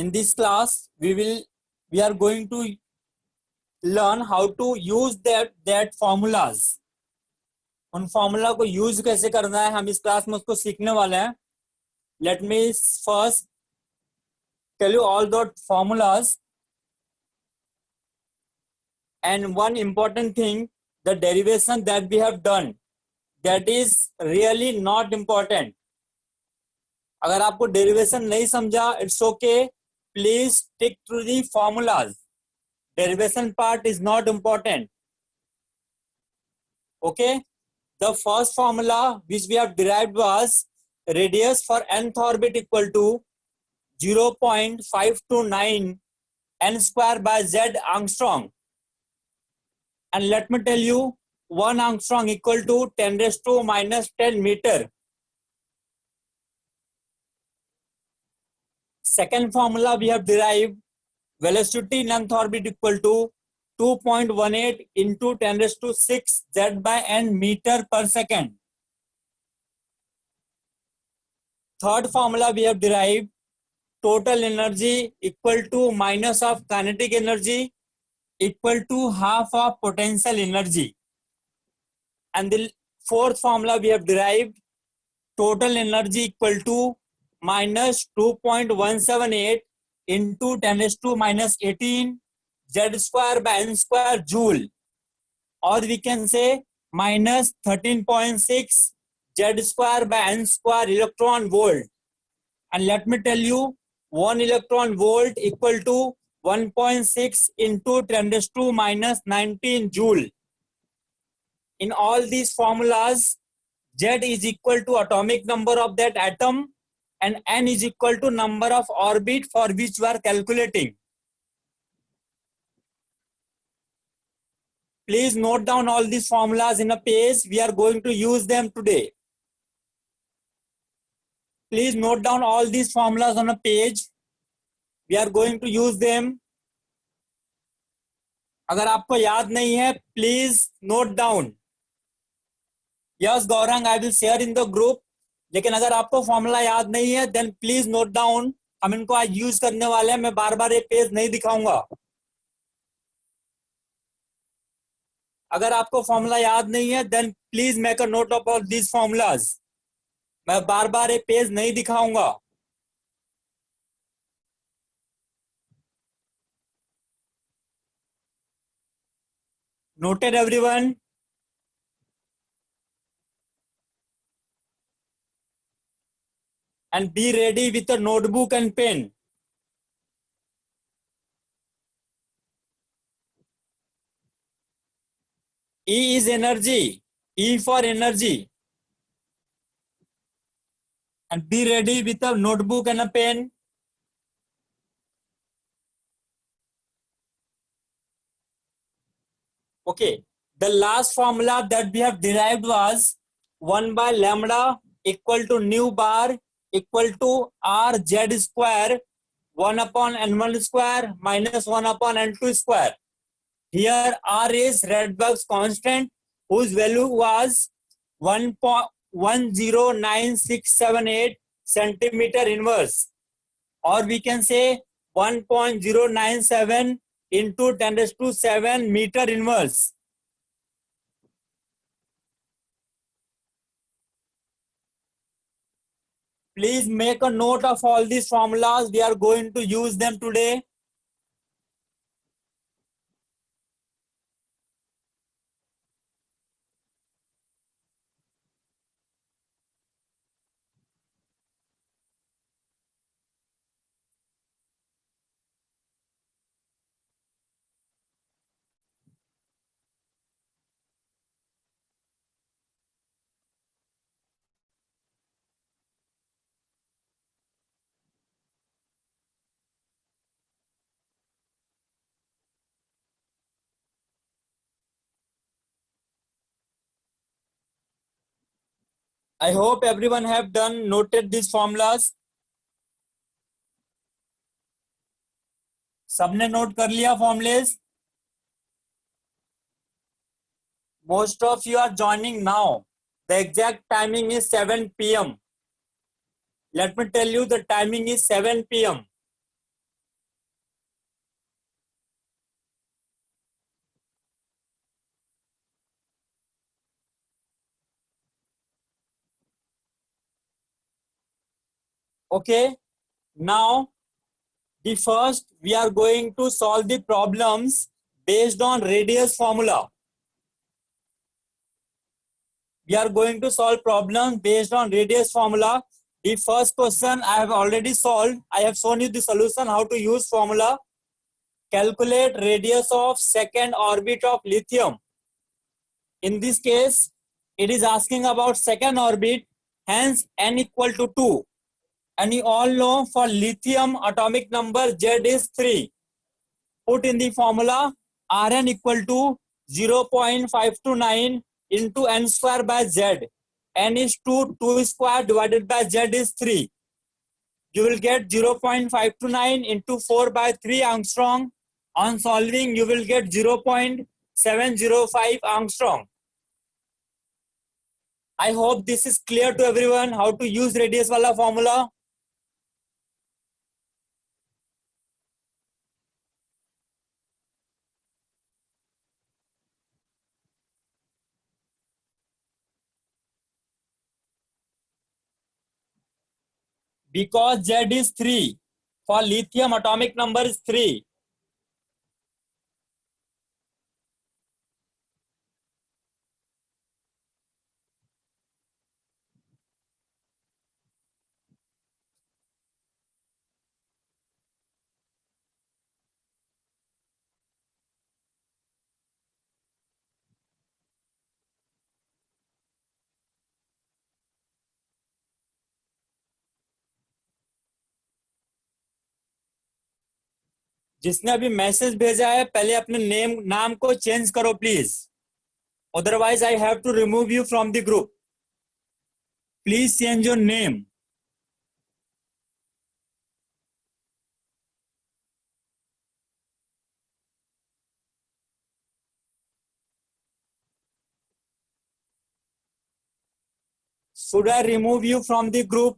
In this class, we are going to learn how to use that formulas. उन formula को use कैसे करना है हम इस क्लास में उसको सीखने वाले हैं. Let me first tell you all the formulas. And one important thing, the derivation that we have done, that is really not important. अगर आपको डेरिवेशन नहीं समझा, it's okay. Please stick to the formulas. Derivation part is not important. Okay. The first formula which we have derived was radius for nth orbit equal to 0.529 n square by z angstrom. And let me tell you, 1 angstrom equal to 10 raised to minus 10 meter. Second formula we have derived velocity in nth orbit equal to 2.18 into 10 raised to 6 z by n meter per second. Third formula we have derived total energy equal to minus of kinetic energy equal to half of potential energy. And the fourth formula we have derived total energy equal to minus 2.178 into 10 raised to minus 18 z square by n square joule, or we can say minus 13.6 z square by n square electron volt. And let me tell you, 1 electron volt equal to 1.6 into 10 raised to minus 19 joule. In all these formulas, Z is equal to atomic number of that atom and N is equal to number of orbit for which we are calculating. Please note down all these formulas in a page. We are going to use them today. Please note down all these formulas on a page. We are going to use them. अगर आपको याद नहीं है, please note down. Yes, Gaurang, I will share in the group. लेकिन अगर आपको formula याद नहीं है, then please note down. हम इनको आज यूज करने वाले हैं. मैं बार बार ये पेज नहीं दिखाऊंगा. अगर आपको फॉर्मूला याद नहीं है, then please make a note of all these formulas. मैं बार बार ये पेज नहीं दिखाऊंगा. Noted everyone? And be ready with a notebook and pen. E is energy. E for energy. And be ready with a notebook and a pen. Okay. The last formula that we have derived was 1 by lambda equal to nu bar equal to rz square 1 upon n1 square minus 1 upon n2 square. Here r is Rydberg's constant whose value was 1.10968 centimeter inverse, or we can say 1.097 into 10 raised to 7 meter inverse. Please make a note of all these formulas. We are going to use them today. I hope everyone have noted these formulas. सबने note कर लिया formulas? Most of you are joining now. The exact timing is 7 p.m. Let me tell you, the timing is 7 p.m. Okay, now the first we are going to solve the problems based on radius formula. We are going to solve problems based on radius formula. The first question I have already solved. I have shown you the solution how to use formula. Calculate radius of second orbit of lithium. In this case, it is asking about second orbit, hence n equal to 2. And you all know for lithium atomic number Z is 3. Put in the formula Rn equal to 0.529 into n square by Z. N is 2, 2 square divided by Z is 3. You will get 0.529 into 4 by 3 angstrom. On solving, you will get 0.705 angstrom. I hope this is clear to everyone how to use radius wala formula. Because Z is 3. For lithium atomic number is 3. जिसने अभी message भेजा है पहले अपने नाम को change करो please, otherwise I have to remove you from the group. Please change your name. Should I remove you from the group?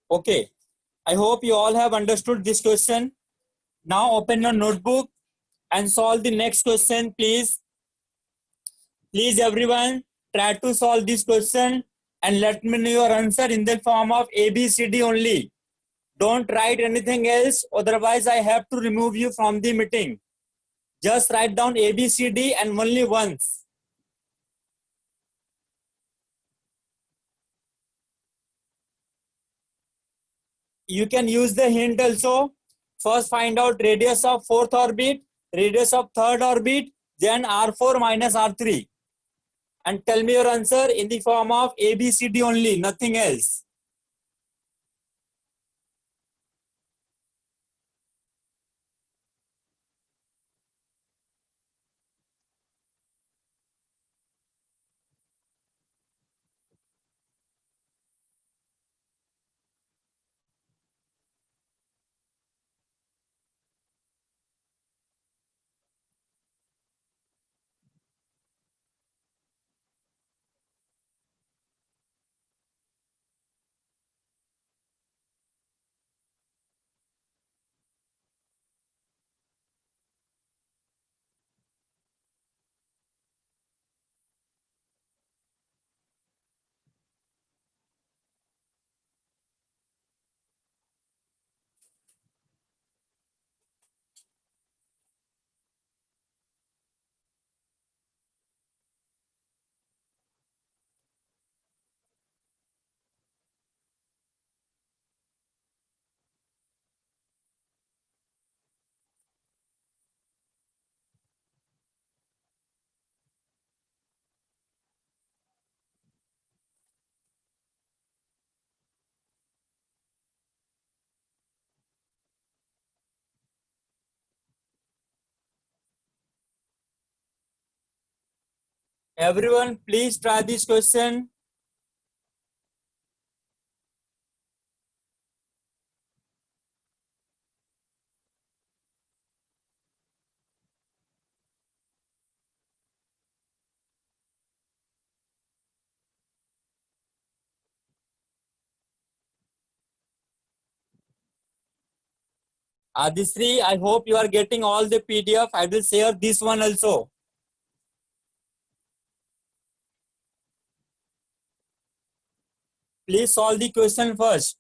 Okay, I hope you all have understood this question. Now open your notebook and solve the next question, please. Please, everyone, try to solve this question and let me know your answer in the form of A, B, C, D only. Don't write anything else, otherwise I have to remove you from the meeting. Just write down A, B, C, D and only once. You can use the hint also. First find out radius of fourth orbit, radius of third orbit, then R4 minus R3. And tell me your answer in the form of A, B, C, D only, nothing else. Everyone, please try this question. Adisri, I hope you are getting all the PDF. I will share this one also. Please solve the question first.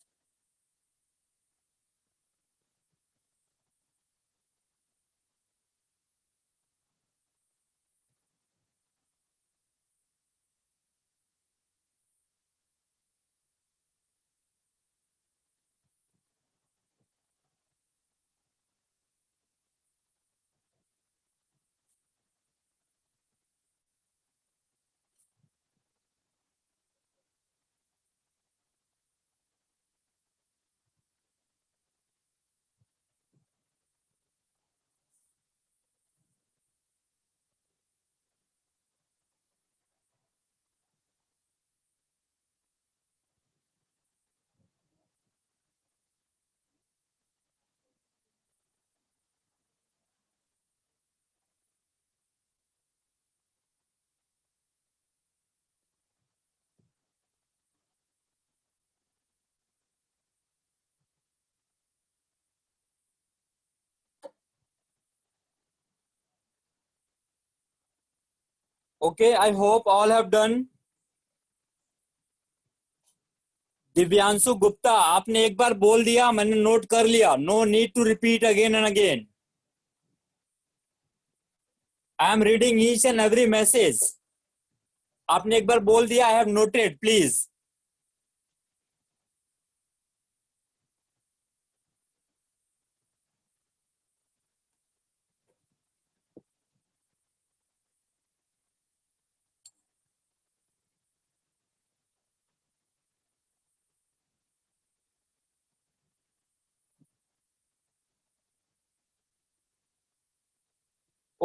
Okay, I hope all have done. Divyanshu Gupta, आपने एक बार बोल दिया, मैंने note कर लिया. No need to repeat again and again. I am reading each and every message. आपने एक बार बोल दिया, I have noted. Please.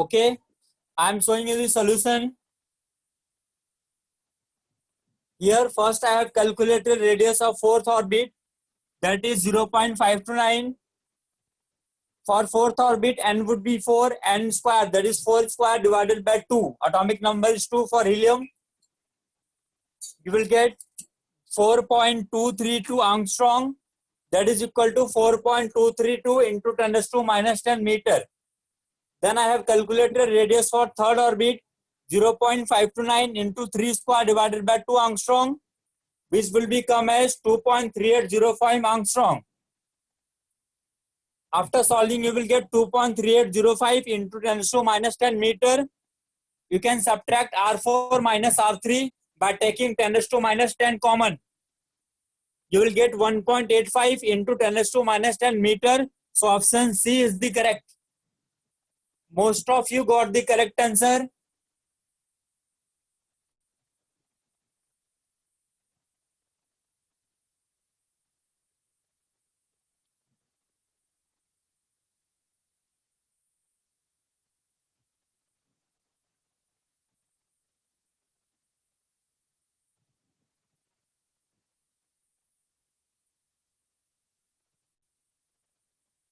Okay, I am showing you the solution. Here first I have calculated radius of fourth orbit, that is 0.529. For fourth orbit, n would be 4, n square, that is 4 square divided by 2. Atomic number is 2 for helium. You will get 4.232 angstrom, that is equal to 4.232 into 10 raised to minus 10 meter. Then I have calculated radius for third orbit, 0.529 into 3 square divided by 2 angstrom, which will become as 2.3805 angstrom. After solving, you will get 2.3805 into 10 raised to minus 10 meter. You can subtract R4 minus R3 by taking 10 raised to minus 10 common. You will get 1.85 into 10 raised to minus 10 meter. So option C is the correct. Most of you got the correct answer.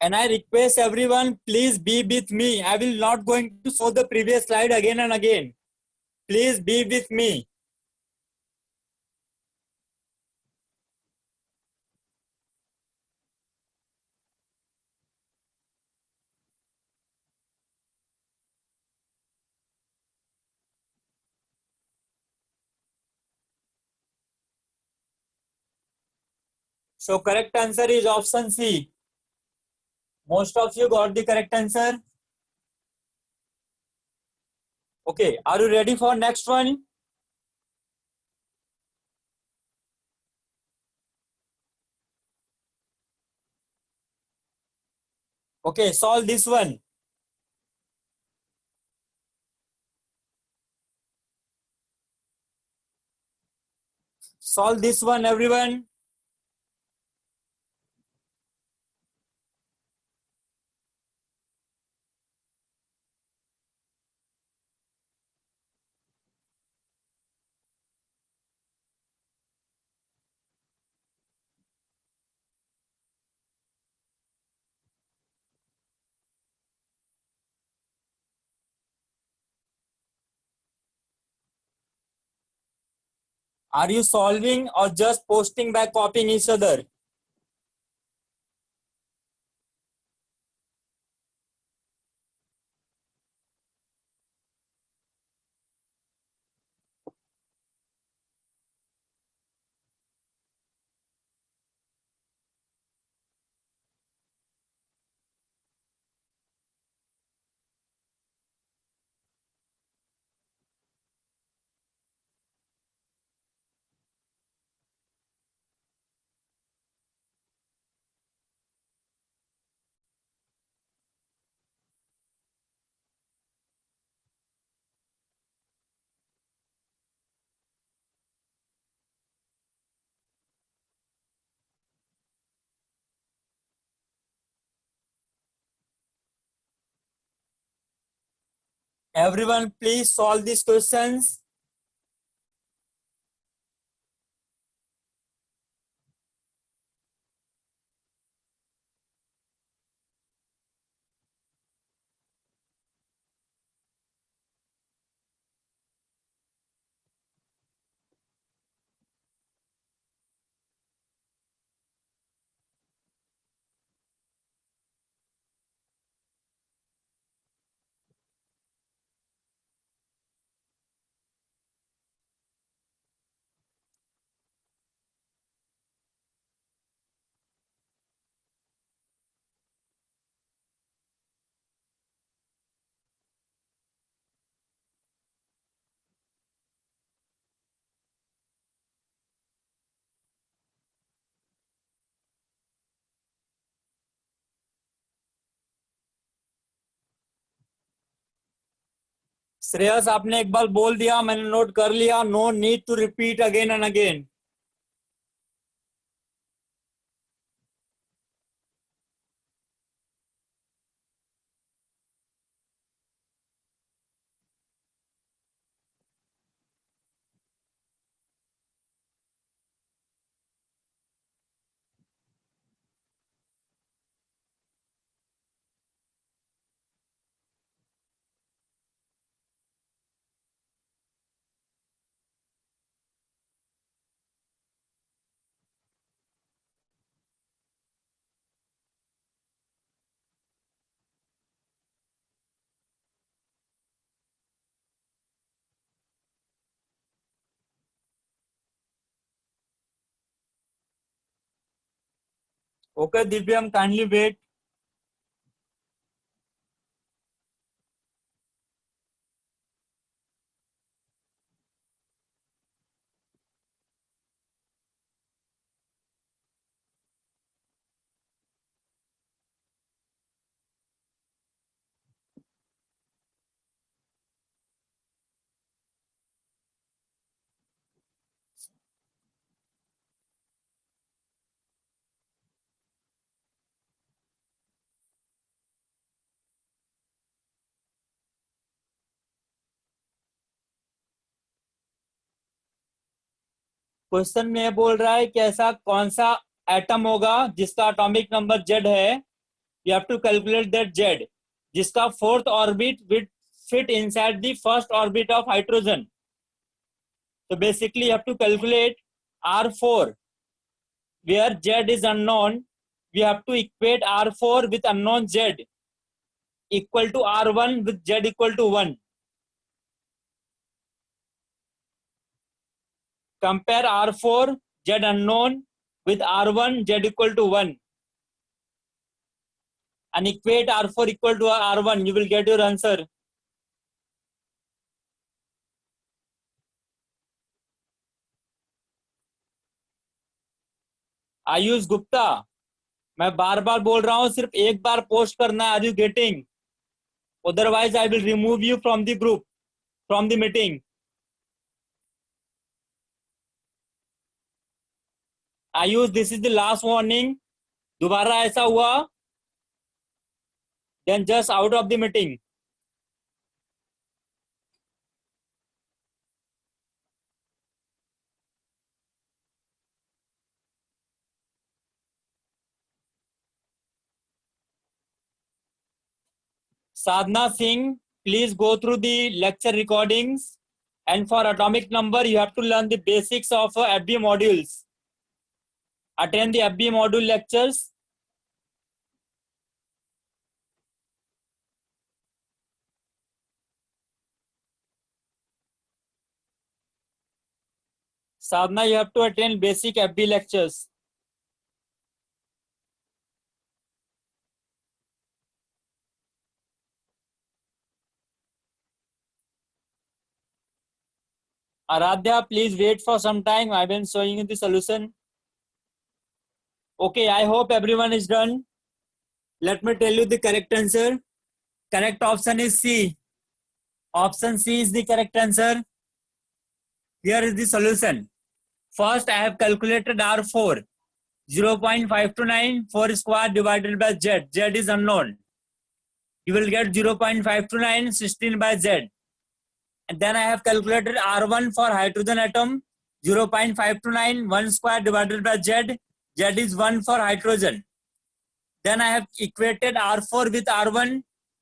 And I request everyone, please be with me. I will not going to show the previous slide again and again. Please be with me. So correct answer is option C. Most of you got the correct answer. Okay, are you ready for next one? Okay, solve this one. Solve this one, everyone. Are you solving or just posting by copying each other? Everyone, please solve these questions. Shreyas, आपने एक बार बोल दिया, मैंने note कर लिया. No need to repeat again and again. Okay, Divyam, kindly wait. Question में बोल रहा है कि ऐसा कौन सा एटम होगा जिसका एटॉमिक नंबर जेड है. You have to calculate that Z, जिसका fourth orbit with fit inside the first orbit of hydrogen. So basically you have to calculate R4 where Z is unknown. We have to equate R4 with unknown Z equal to R1 with Z equal to 1. Compare R4 Z unknown with R1 Z equal to 1 and equate R4 equal to R1. You will get your answer. Ayush Gupta, मैं बार बार बोल रहा हूं, सिर्फ एक बार post करना है. Are you getting? Otherwise I will remove you from the group, from the meeting. Ayush, this is the last warning. दोबारा ऐसा हुआ then just out of the meeting. Sadhna Singh, please go through the lecture recordings And for atomic number, you have to learn the basics of FB modules. Attend the FB module lectures. Sadhana, you have to attend basic FB lectures. Aradhya, please wait for some time. I've been showing you the solution. Okay, I hope everyone is done. Let me tell you the correct answer. Correct option is C. Option C is the correct answer. Here is the solution. First, I have calculated R4. 0.529 4 square divided by Z. Z is unknown. You will get 0.529 16 by Z. And then I have calculated R1 for hydrogen atom. 0.529 1 square divided by Z. Z is 1 for hydrogen. Then I have equated R4 with R1.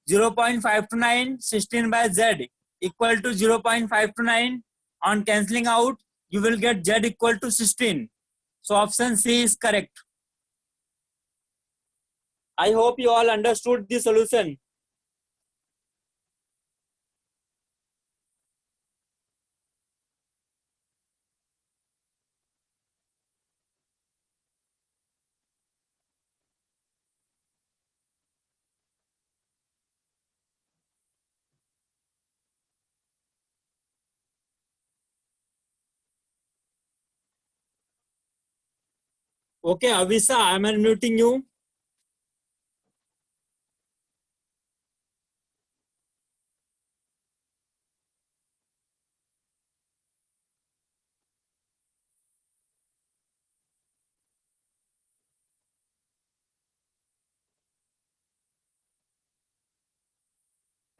0.529 16 by Z equal to 0.529. On cancelling out, you will get Z equal to 16. So option C is correct. I hope you all understood the solution. Okay, Avisa, I am unmuting you.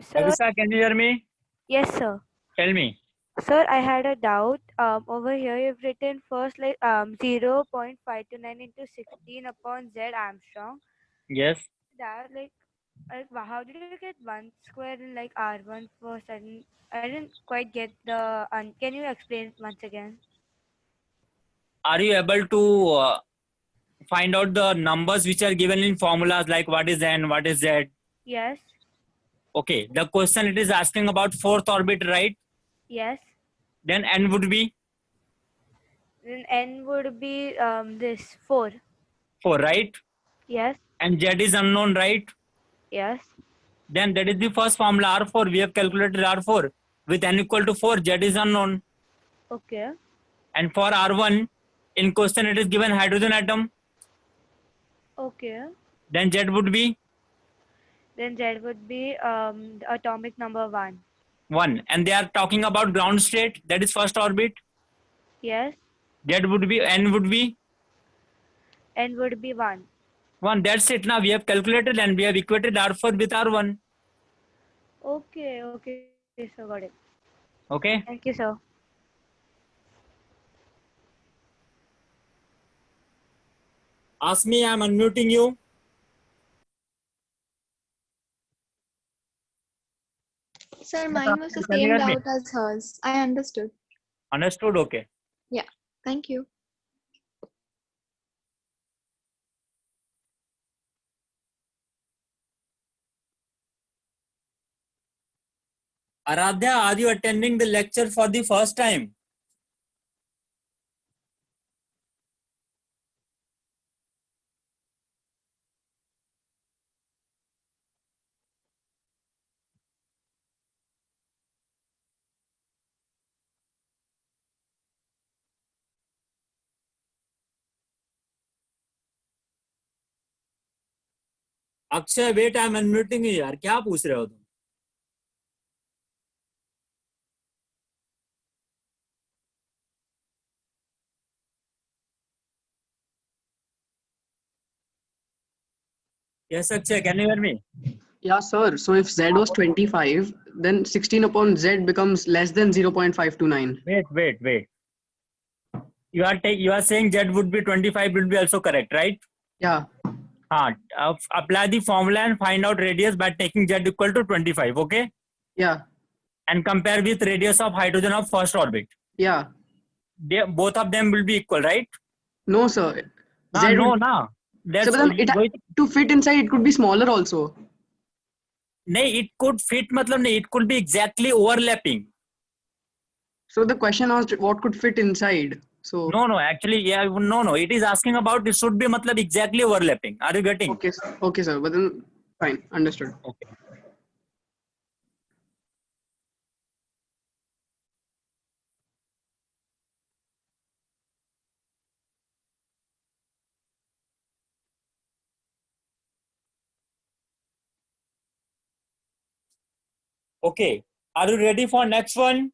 Sir, Avisa, can you hear me? yes, sir. Tell me. Sir, I had a doubt. Over here you've written first like 0.529 into 16 upon Z Armstrong. Yes. That how did you get 1 square in like R1 first? I didn't quite get the. Can you explain once again? Are you able to find out the numbers which are given in formulas like what is N, what is Z? Yes. Okay, the question it is asking about fourth orbit, right? Yes. Then N would be Then N would be this 4. 4, right? Yes. And Z is unknown, right? Yes. Then that is the first formula R4. We have calculated R4 with N equal to 4. Z is unknown. Okay. And for R1, in question it is given hydrogen atom. Okay. Then Z would be Then Z would be the atomic number 1. 1. And they are talking about ground state. That is first orbit. Yes. Z would be, N would be N would be 1. 1. That's it. Now we have calculated and we have equated R4 with R1. Okay, sir, got it. Okay. Thank you, sir. Ask me, I am unmuting you. Sir, mine was the Can you same hear me? doubt as hers. I understood. Understood? Okay. Yeah, thank you. Aradhya, are you attending the lecture for the first time? Akshay wait I am unmuting you यार, क्या पूछ रहे हो तुम? Yes, Akshay, can you hear me? Yeah, sir. So if Z was 25, then 16 upon Z becomes less than 0.529. Wait. You are saying Z would be 25 would be also correct, right? Yeah. Apply the formula and find out radius by taking Z equal to 25, okay? Yeah. and compare with radius of hydrogen of first orbit. Yeah. Both of them will be equal, right? No, sir. Ah, Z no, would, na. so That's but then Rohit. to fit inside, it could be smaller also. नहीं, it could fit मतलब नहीं, it could be exactly overlapping. So the question asked what could fit inside. So No, actually, yeah, no. It is asking about it should be मतलब exactly overlapping. Are you getting? okay, sir. But then fine, understood. Okay. Okay. Are you ready for next one?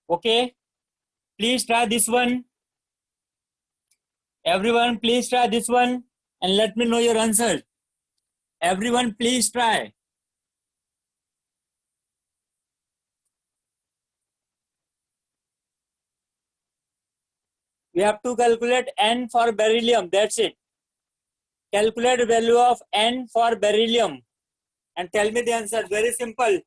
Okay. Please try this one. Everyone, please try this one and let me know your answer. Everyone, please try. We have to calculate N for beryllium. That's it. Calculate value of N for beryllium and tell me the answer. Very simple.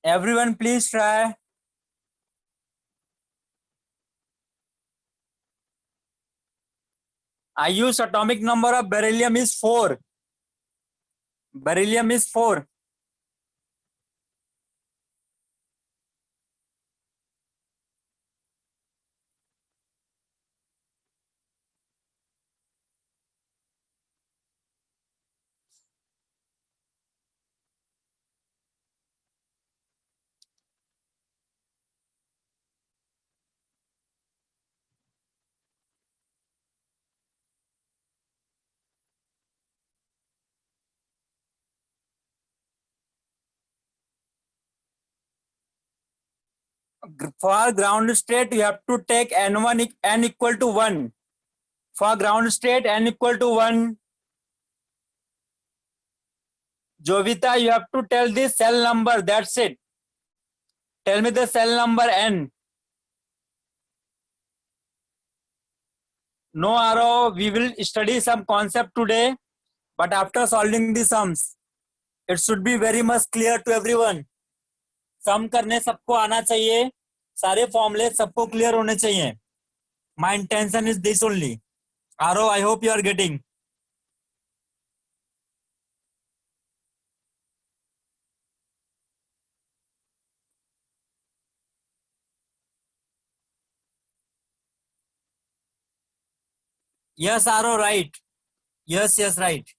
Everyone, please try. I use atomic number of beryllium is 4. Beryllium is 4. For ground state, you have to take N1 N equal to 1. For ground state, N equal to 1. Jovita, you have to tell the cell number. That's it. Tell me the cell number N. No arrow. We will study some concept today, but after solving the sums, it should be very much clear to everyone. सम करने सबको आना चाहिए, सारे फॉर्मूले सबको clear होने चाहिए. My intention is this only. Aro, I hope you are getting. Yes, Aro, right. Yes, right.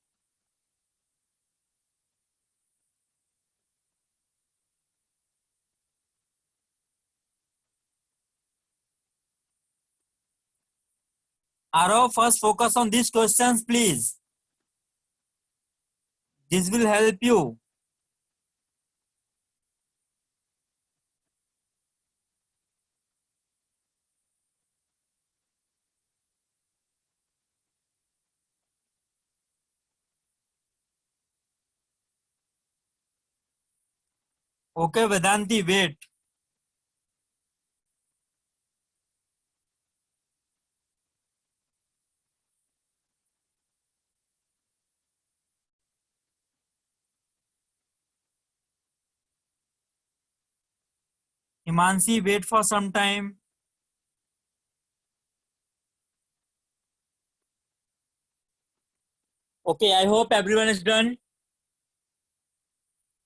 Aro, first focus on these questions, please. This will help you. Okay, Vedanti, wait. Himanshi, wait for some time. Okay, I hope everyone is done.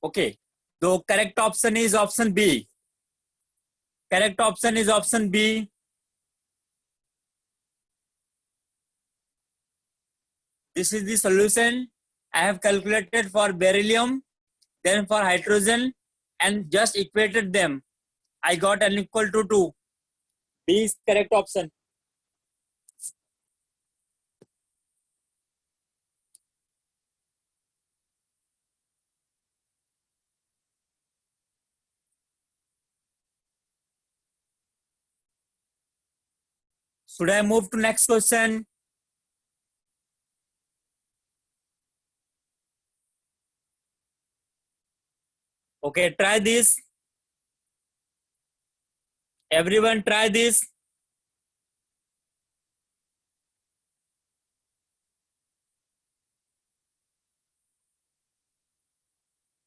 Okay, the correct option is option B. Correct option is option B. This is the solution I have calculated for beryllium, then for hydrogen, and just equated them. I got n equal to 2. B is correct option. Should I move to next question? Okay, try this. Everyone try this.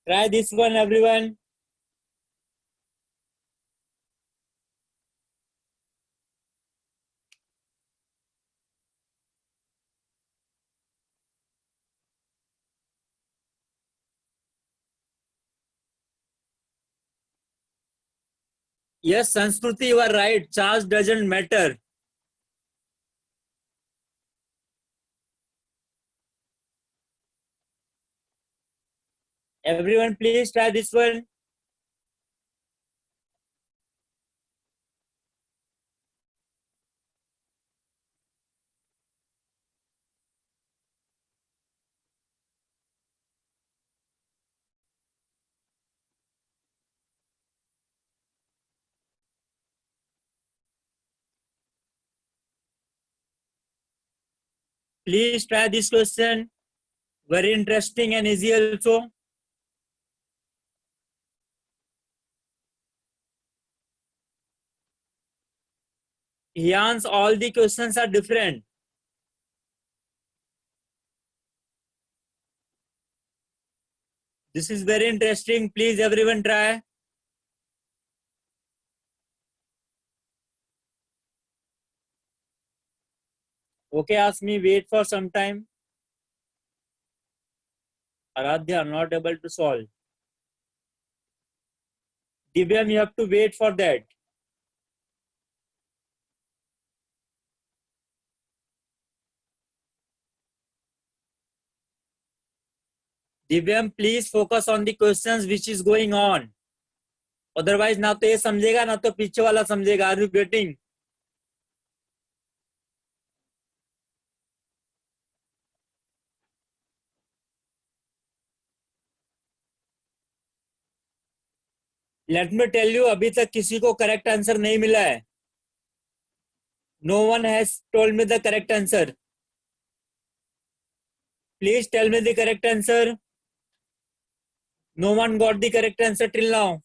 Try this one, everyone. Yes, Sanskruti, you are right. Charge doesn't matter. Everyone, please try this one. Please try this question. Very interesting and easy also. Here, all the questions are different. This is very interesting. Please, everyone try. Okay, ask me, wait for some time. Aradhya, not able to solve. Divyam, you have to wait for that. Divyam, please focus on the questions which is going on. Otherwise, ना तो ये समझेगा ना तो पीछे वाला समझेगा. Are you getting? Let me tell you, अभी तक किसी को correct answer नहीं मिला है. No one has told me the correct answer. Please tell me the correct answer. No one got the correct answer till now.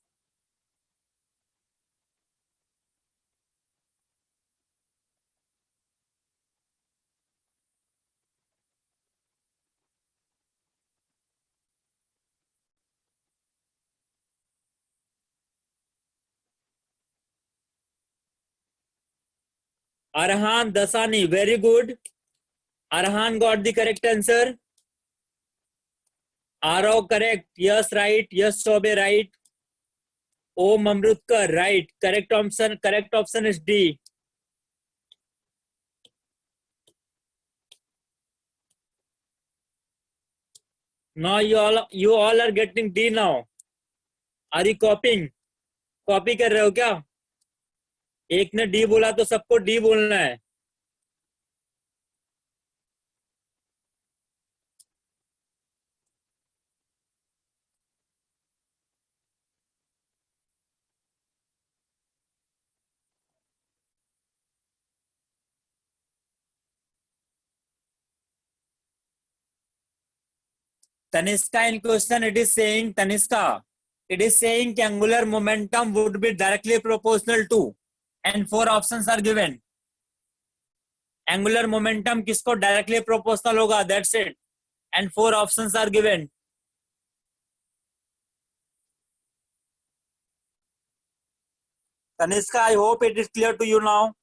Arhan Dasani, very good. Arhan got the correct answer. Arav correct. Yes, right. Yes, Sobe right. O Mamrutkar right. Correct option is D. Now you all are getting D now. Are you copying? Copy कर रहे हो क्या? एक ने D बोला तो सबको D बोलना है. Tanishka in question, it is saying, Tanishka, it is saying angular momentum would be directly proportional to, and 4 options are given. Angular momentum किसको directly proportional होगा, that's it. And 4 options are given. Kanishka, I hope it is clear to you now.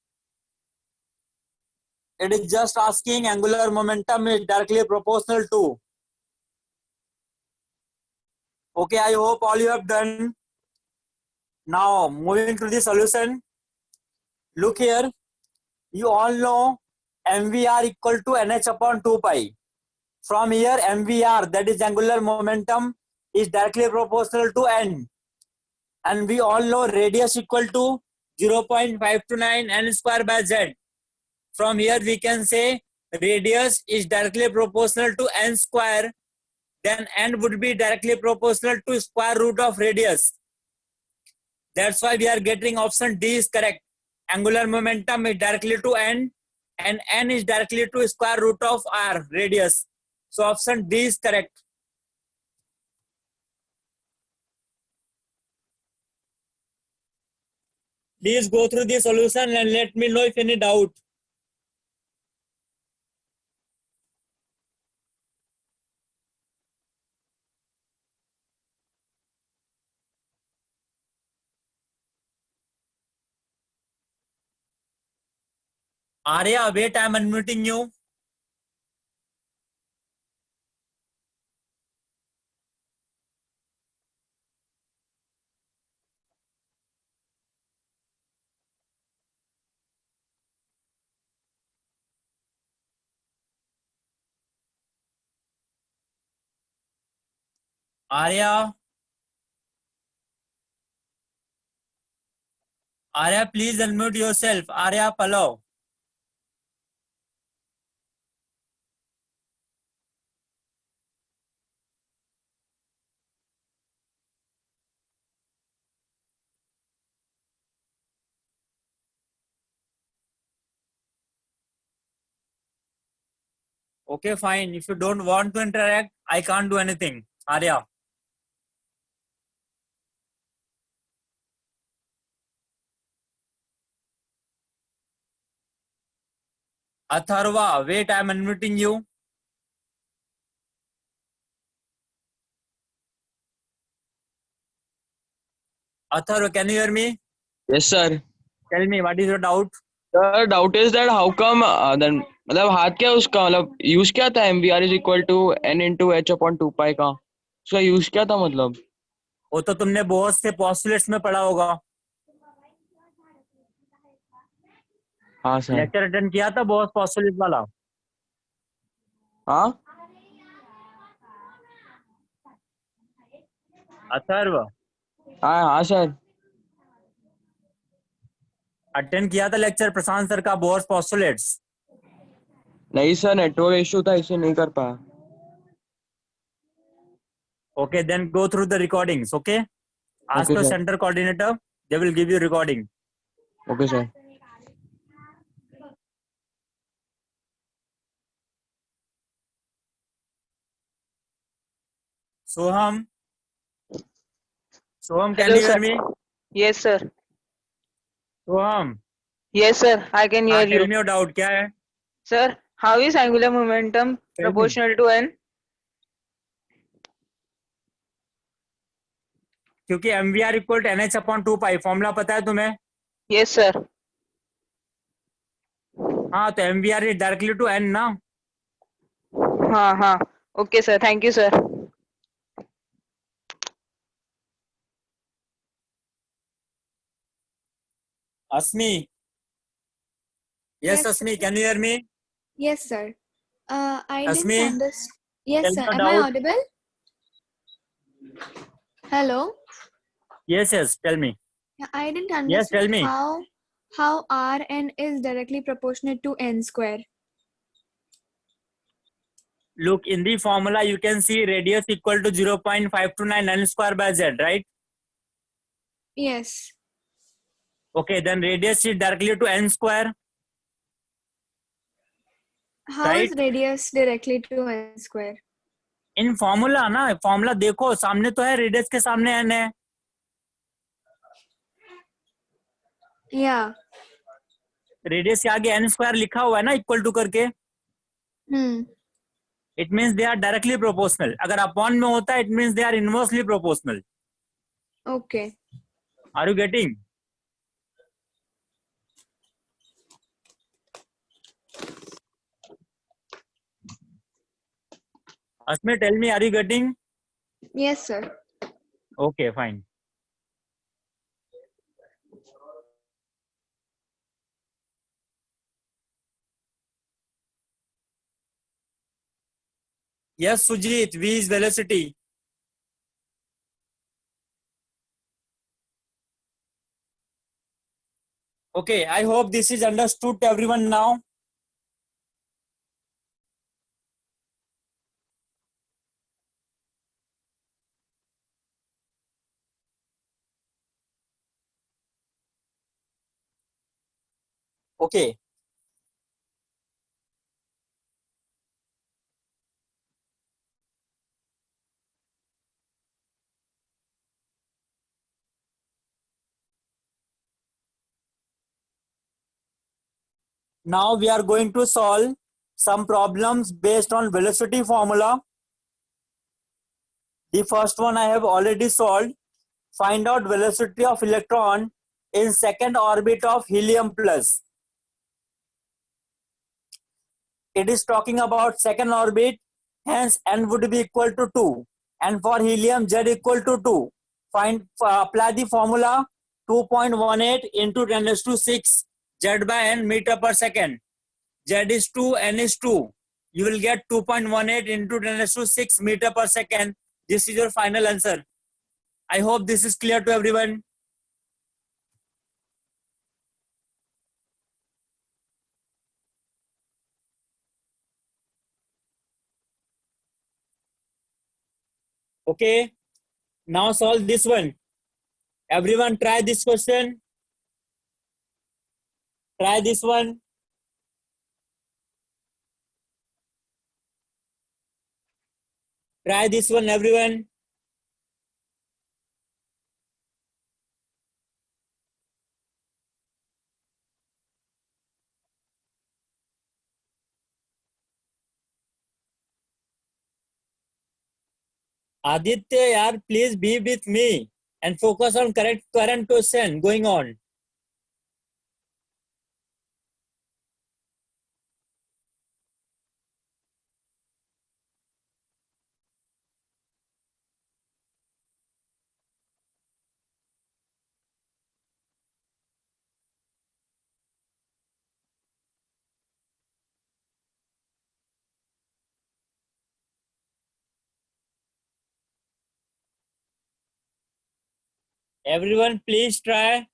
It is just asking angular momentum is directly proportional to. Okay, I hope all you have done. Now, moving to the solution. Look here. You all know MVR equal to NH upon 2 pi. From here, MVR, that is angular momentum, is directly proportional to N. And we all know radius equal to 0.529 N square by Z. From here, we can say radius is directly proportional to N square. Then N would be directly proportional to square root of radius. That's why we are getting option D is correct. Angular momentum is directly to N and N is directly to square root of R, radius. So option D is correct. Please go through the solution and let me know if any doubt. Arya, wait, I am unmuting you. Arya. Arya, please unmute yourself. Arya Palav. Okay, fine. If you don't want to interact, I can't do anything. Arya. Atharva, wait, I am unmuting you. Atharva, can you hear me? Yes, sir. Tell me, what is your doubt? The doubt is that how come then मतलब हाथ क्या है उसका मतलब use क्या था MVR is equal to N into H upon 2 pi का उसका यूज क्या था मतलब वो तो तुमने बहुत से पोस्टुलेट्स में पढ़ा होगा. हाँ सर लेक्चर अटेंड किया था बहुत पोस्टुलेट वाला. हाँ अथर्व, हाँ हाँ सर अटेंड किया था लेक्चर प्रशांत सर का बोर्स पोस्टुलेट्स. नहीं सर नेटवर्क इशू था इसलिए नहीं कर पाया. Okay, then go through the recordings. Okay, ask Okay, the sir. center coordinator. They will give you recording. Okay sir. Soham, can Hello, you hear sir. me? Yes, sir. Soham, Yes, sir. I can hear tell you. me your doubt. क्या है? Sir, how is angular momentum Tell me. proportional to n? क्योंकि MVR equal to NH upon 2 pi formula पता है तुम्हें? Yes, sir. हाँ, तो MVR is directly to N ना. हाँ. Okay, sir. Thank you, sir. Asmi. Yes, Yes, Asmi, sir. can you hear me? Yes, sir. I didn't Asmi, understand. Yes, tell me sir. your Am I doubt. audible? Hello. Yes, tell me. Yeah, I didn't Yes, tell understand me. how Rn is directly proportionate to n square. Look, in the formula, you can see radius equal to 0.529 N square by Z, right? Yes. Okay, then radius is directly to N square. How is Right. radius directly to n square? In formula ना, formula देखो सामने तो है, radius के सामने n है. Yeah. Radius के आगे n स्क्वायर लिखा हुआ है ना इक्वल टू करके. It means they are directly proportional. अगर अपॉन में होता है it means they are inversely proportional. Okay. Are you getting? Asmi, tell me, are you getting? Yes, sir. Okay, fine. Yes, Sujit, V is velocity. Okay, I hope this is understood to everyone now. Okay. Now we are going to solve some problems based on velocity formula. The first one I have already solved. Find out velocity of electron in second orbit of helium plus. It is talking about second orbit, hence n would be equal to 2. And for helium, z equal to 2. Apply the formula 2.18 into 10 raised to 6 z by n meter per second. Z is 2, n is 2. You will get 2.18 into 10 raised to 6 meter per second. This is your final answer. I hope this is clear to everyone. Okay, now solve this one. Everyone try this question. Try this one. Try this one, everyone. Aditya, yaar, please be with me and focus on current question going on. Everyone, please try.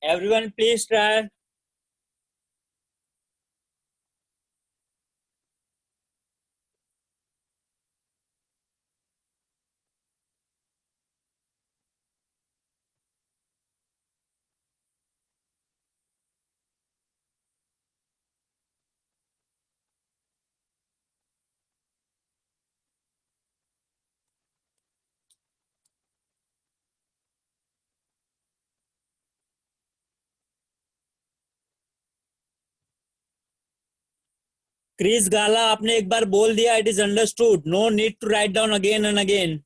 Everyone, please try. Krish Gala आपने एक बार बोल दिया, it is understood, no need to write down again and again.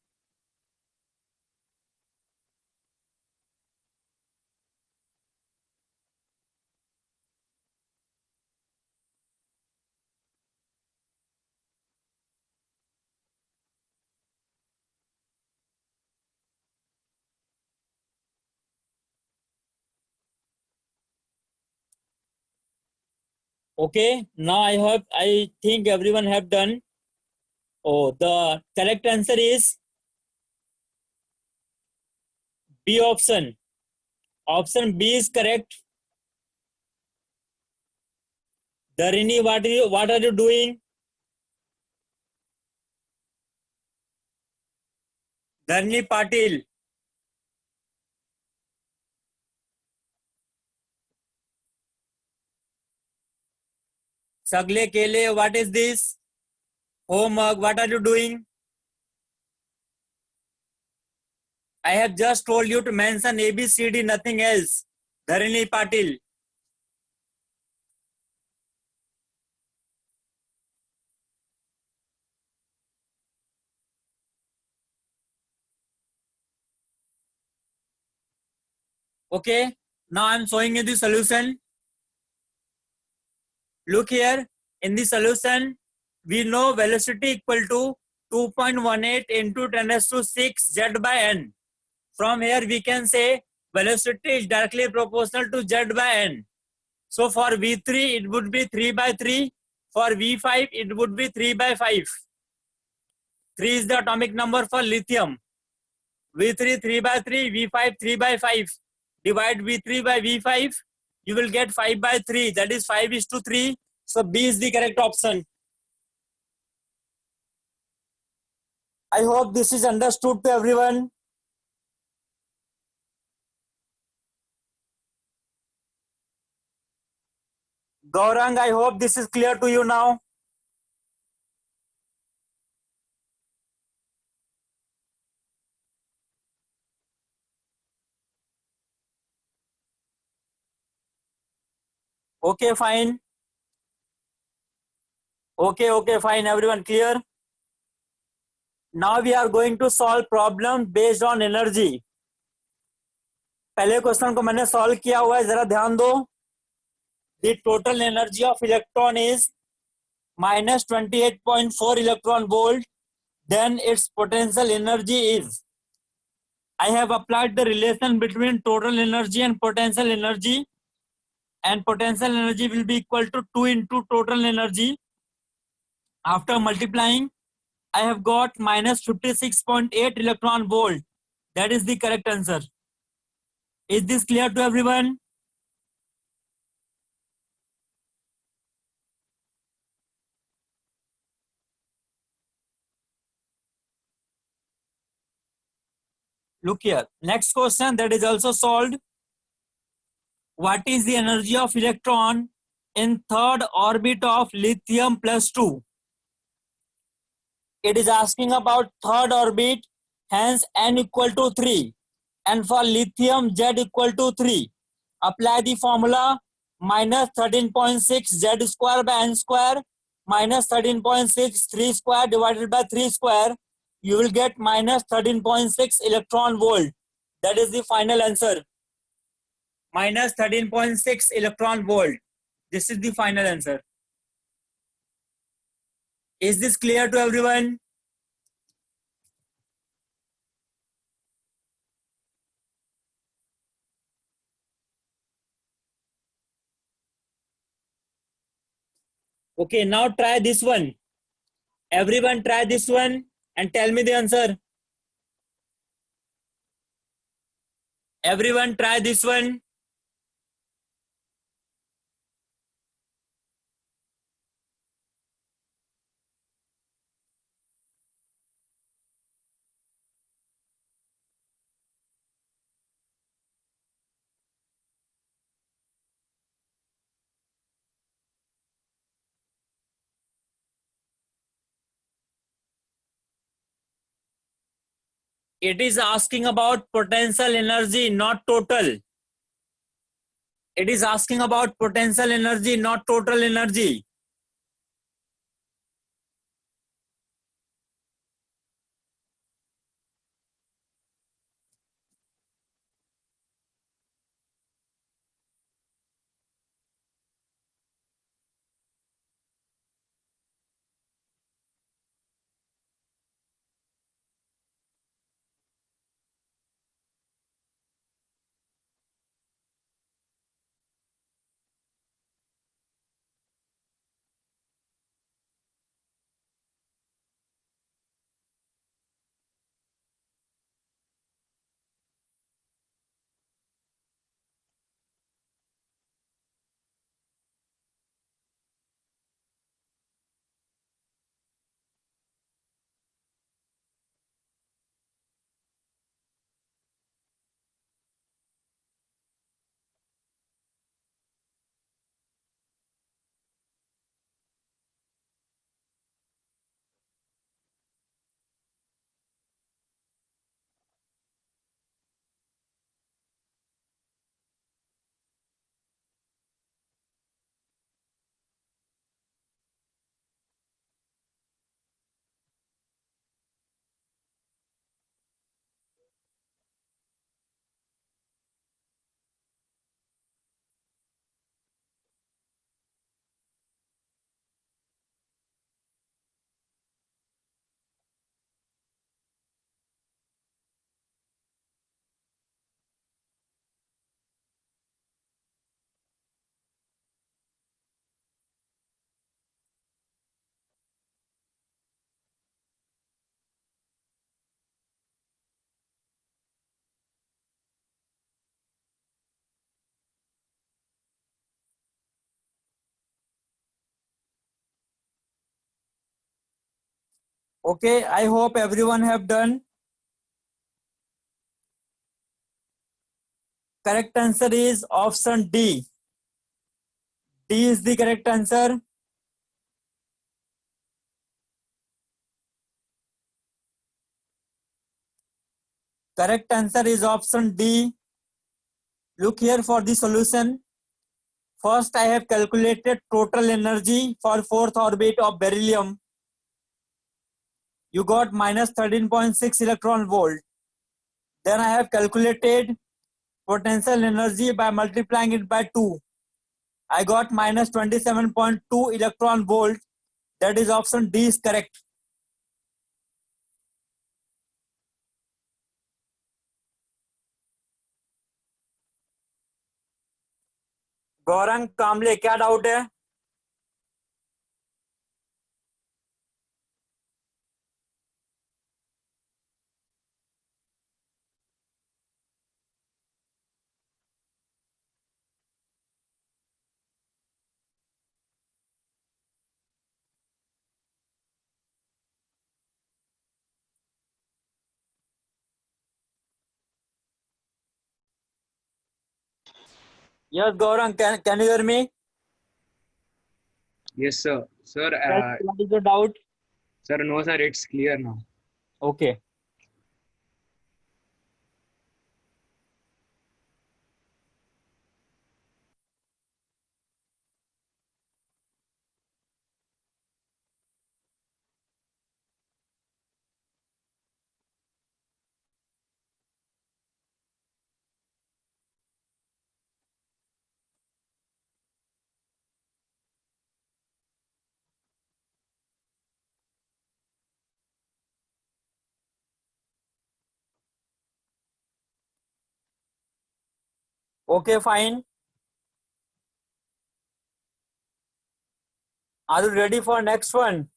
Okay, now I think everyone have done. Oh, the correct answer is B option. Option B is correct. Dharini, what are you doing? Dharini Patil. Sagle Kele, what is this? Homework, what are you doing? I have just told you to mention A, B, C, D, nothing else. Dharini Patil. Okay, now I'm showing you the solution. Look here, in the solution, we know velocity equal to 2.18 into 10 raised to 6 z by n. From here, we can say velocity is directly proportional to z by n. So for V3, it would be 3 by 3. For V5, it would be 3 by 5. 3 is the atomic number for lithium. V3 3 by 3, V5 3 by 5. Divide V3 by V5, you will get 5 by 3. That is 5:3. So B is the correct option. I hope this is understood to everyone. Gaurang, I hope this is clear to you now. Okay, fine. Okay, fine. Everyone clear? Now we are going to solve problem based on energy. पहले question को मैंने solve किया हुआ है, जरा ध्यान दो. The total energy of electron is minus 28.4 electron volt. Then its potential energy is. I have applied the relation between total energy and potential energy. And potential energy will be equal to 2 into total energy. After multiplying, I have got minus 56.8 electron volt. That is the correct answer. Is this clear to everyone? Look here. Next question that is also solved. What is the energy of electron in third orbit of lithium plus 2? It is asking about third orbit, hence n equal to 3. And for lithium, z equal to 3. Apply the formula minus 13.6 z square by n square minus 13.6 3 square divided by 3 square. You will get minus 13.6 electron volt. That is the final answer. Minus 13.6 electron volt. This is the final answer. Is this clear to everyone? Okay, now try this one. Everyone try this one and tell me the answer. Everyone try this one. It is asking about potential energy, not total. It is asking about potential energy, not total energy. Okay, I hope everyone have done. Correct answer is option D. D is the correct answer. Correct answer is option D. Look here for the solution. First, I have calculated total energy for fourth orbit of beryllium. You got minus 13.6 electron volt. Then I have calculated potential energy by multiplying it by 2. I got minus 27.2 electron volt. That is option D is correct. Gaurang कामले क्या doubt है? Yes, Gaurang, can you hear me? Yes, sir. Sir, What is the doubt? sir, no, sir, it's clear now. Okay. Okay, fine. Are you ready for next one?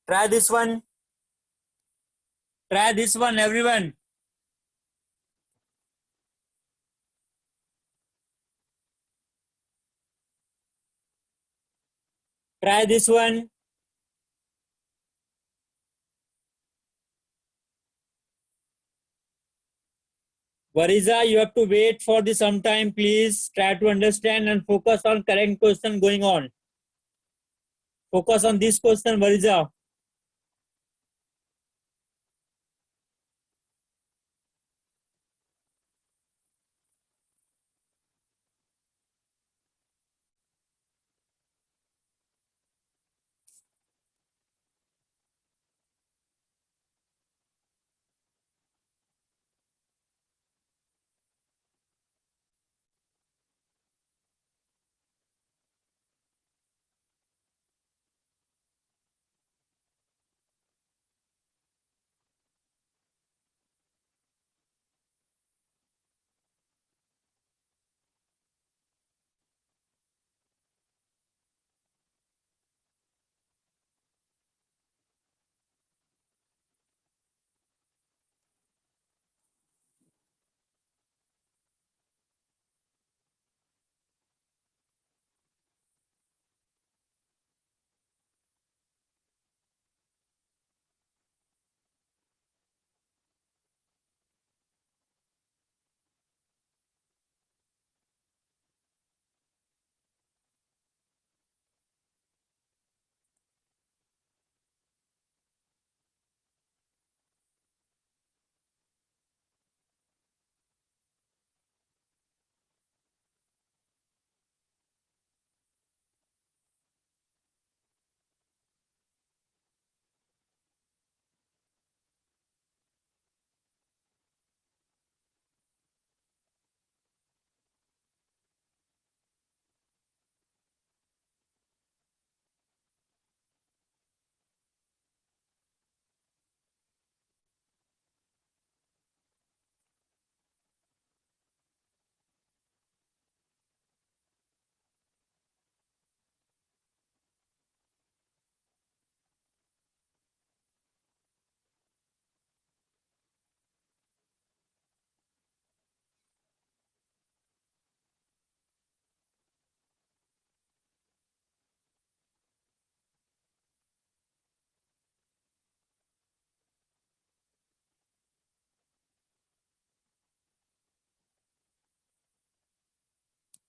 Try this one. Try this one, everyone. Try this one. Variza, you have to wait for the some time, please. Try to understand and focus on current question going on. Focus on this question, Variza.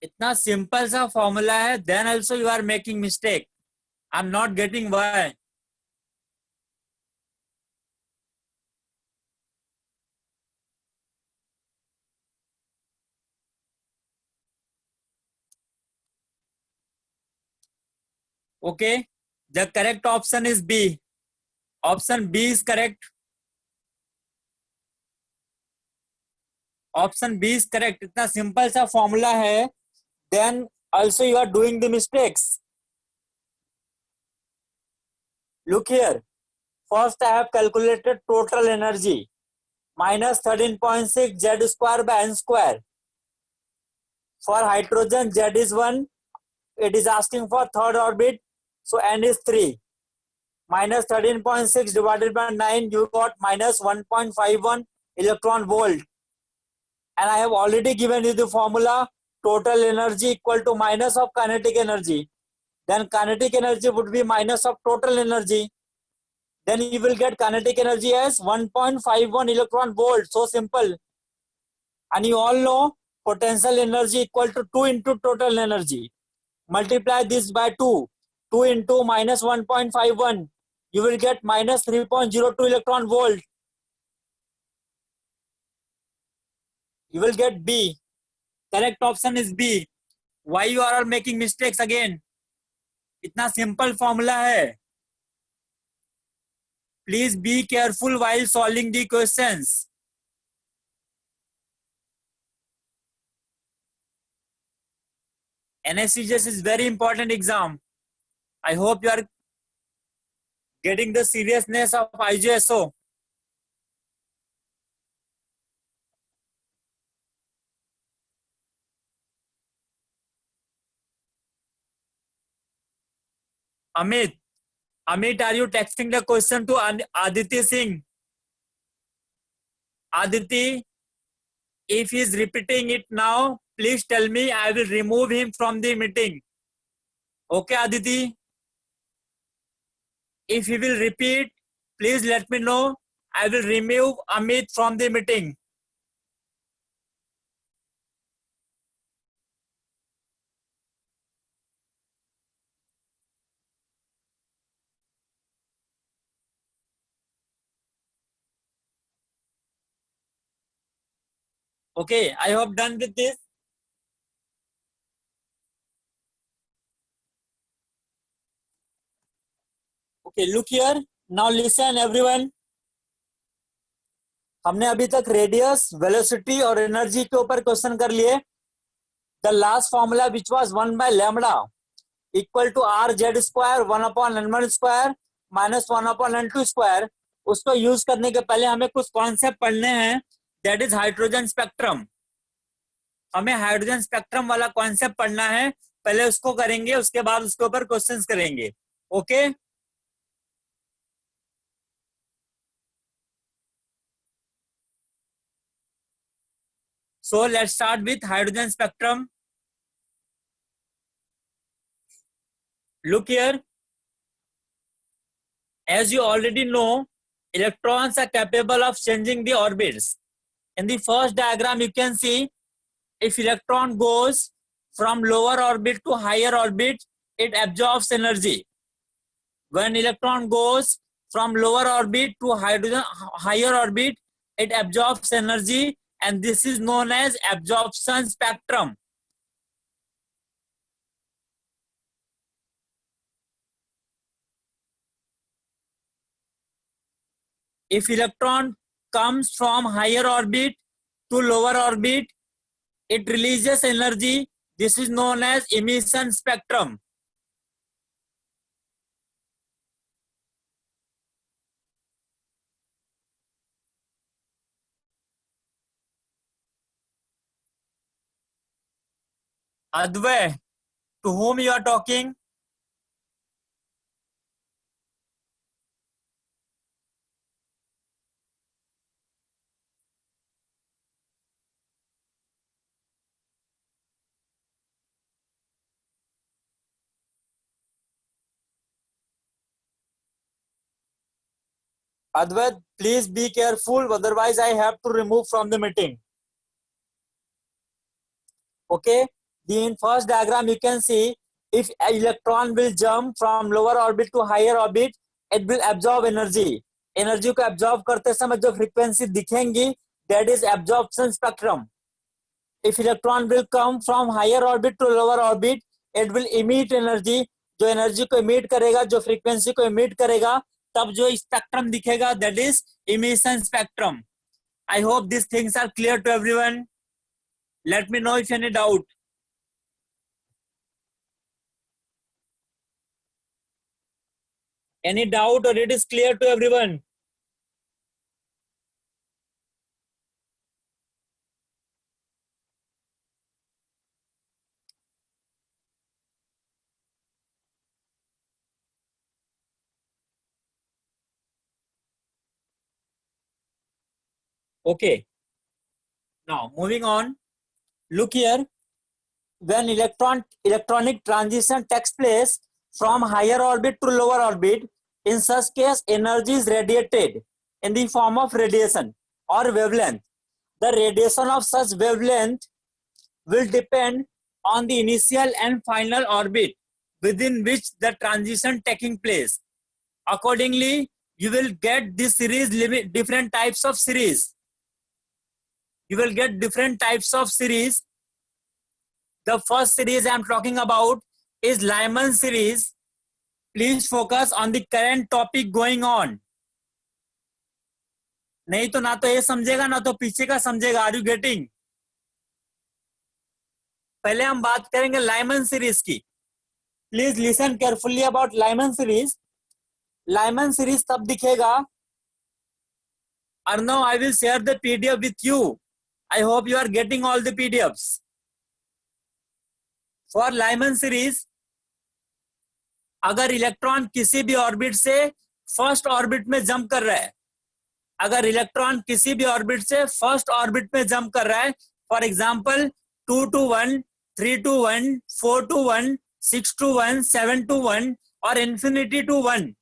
इतना simple सा formula है, then also you are making mistake. I am not getting why. Okay, the correct option is B. Option B is correct. Option B is correct. इतना simple सा formula है, then also you are doing the mistakes. Look here. First I have calculated total energy minus 13.6 Z square by N square. For hydrogen Z is 1. It is asking for third orbit, so N is 3. Minus 13.6 divided by 9, you got minus 1.51 electron volt. And I have already given you the formula, total energy equal to minus of kinetic energy. Then kinetic energy would be minus of total energy. Then you will get kinetic energy as 1.51 electron volt. So simple. And you all know potential energy equal to 2 into total energy. Multiply this by 2. 2 into minus 1.51. You will get minus 3.02 electron volt. You will get B. Correct option is B. Why you are all making mistakes again? इतना simple formula है. Please be careful while solving the questions. NSCGS is very important exam. I hope you are getting the seriousness of IGSO. Amit, are you texting the question to Aditi Singh? Aditi, if he is repeating it now, please tell me. I will remove him from the meeting. Okay, Aditi? If he will repeat, please let me know. I will remove Amit from the meeting. Okay, I hope done with this. Okay, look here. Now listen everyone. हमने अभी तक radius, velocity और energy के ऊपर question कर लिए. The last formula which was 1 by lambda equal to R Z square 1 upon n1 square minus 1 upon n2 square. उसको use करने के पहले हमें कुछ कॉन्सेप्ट पढ़ने हैं. That is hydrogen spectrum. हमें हाइड्रोजन स्पेक्ट्रम वाला कॉन्सेप्ट पढ़ना है. पहले उसको करेंगे, उसके बाद उसके ऊपर क्वेश्चंस करेंगे. Okay So let's start with hydrogen spectrum. Look here. As you already know, electrons are capable of changing the orbits. In the first diagram, you can see if electron goes from lower orbit to higher orbit, it absorbs energy. When electron goes from lower orbit to higher orbit, it absorbs energy, and this is known as absorption spectrum. If electron comes from higher orbit to lower orbit, it releases energy. This is known as emission spectrum. Advay, to whom you are talking? Advait, please be careful, otherwise I have to remove from the meeting. Okay, In first diagram you can see if an electron will jump from lower orbit to higher orbit, it will absorb energy. Energy को absorb करते समय जो frequency दिखेंगी, that is absorption spectrum. If electron will come from higher orbit to lower orbit, it will emit energy. जो energy को emit करेगा, जो frequency को emit करेगा, तब जो spectrum दिखेगा, that is emission spectrum. I hope these things are clear to everyone. Let me know if any doubt. Any doubt or it is clear to everyone? Okay. Now moving on. Look here. When electronic transition takes place from higher orbit to lower orbit, in such case energy is radiated in the form of radiation or wavelength. The radiation of such wavelength will depend on the initial and final orbit within which the transition taking place. Accordingly, you will get this series, different types of series. You will get different types of series. The first series I am talking about is Lyman series. Please focus on the current topic going on. नहीं तो ना तो ये समझेगा ना तो पीछे का समझेगा. Are you getting? पहले हम बात करेंगे Lyman series की. Please listen carefully about Lyman series. Lyman series तब दिखेगा. Arnav, I will share the PDF with you. I hope you are getting all the PDFs. For Lyman series, अगर electron किसी भी ऑर्बिट से first orbit में jump कर रहा है, अगर इलेक्ट्रॉन किसी भी ऑर्बिट से फर्स्ट ऑर्बिट में जंप कर रहा है, for example 2 to 1, 3 to 1, 4 to 1, 6 to 1, 7 to 1 और infinity to 1,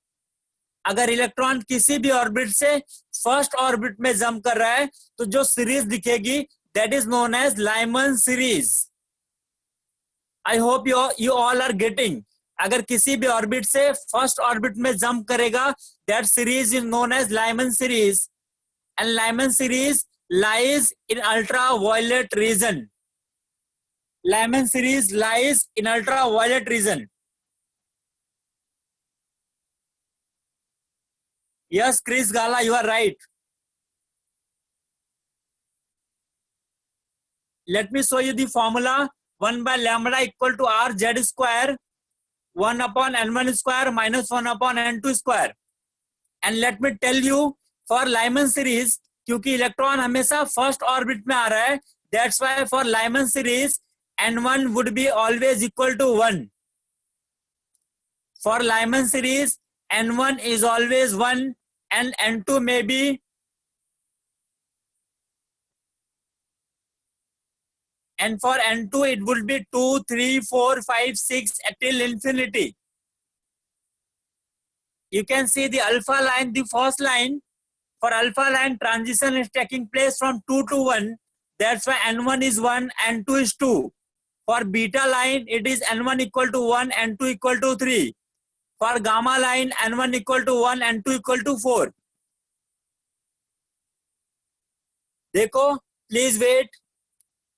अगर इलेक्ट्रॉन किसी भी ऑर्बिट से फर्स्ट ऑर्बिट में जंप कर रहा है तो जो सीरीज दिखेगी that is known as Lyman series. I hope you all are getting. अगर किसी भी ऑर्बिट से फर्स्ट ऑर्बिट में जंप करेगा that series is known as Lyman series and Lyman series lies in ultraviolet region. Lyman series lies in ultraviolet region. Yes, Chris Gala, you are right. Let me show you the formula. 1 by lambda equal to r z square 1 upon n1 square minus 1 upon n2 square. And let me tell you, for Lyman series, क्योंकि electron हमेशा first orbit में आ रहा है, that's why for Lyman series n1 would be always equal to 1. For Lyman series n1 is always 1 and n2 may be and for n2 it would be 2, 3, 4, 5, 6 till infinity. You can see the alpha line, the first line. For alpha line, transition is taking place from 2 to 1. That's why n1 is 1, n2 is 2. For beta line, it is n1 equal to 1, n2 equal to 3. For gamma line, n1 equal to 1, n2 equal to 4. देखो, please wait.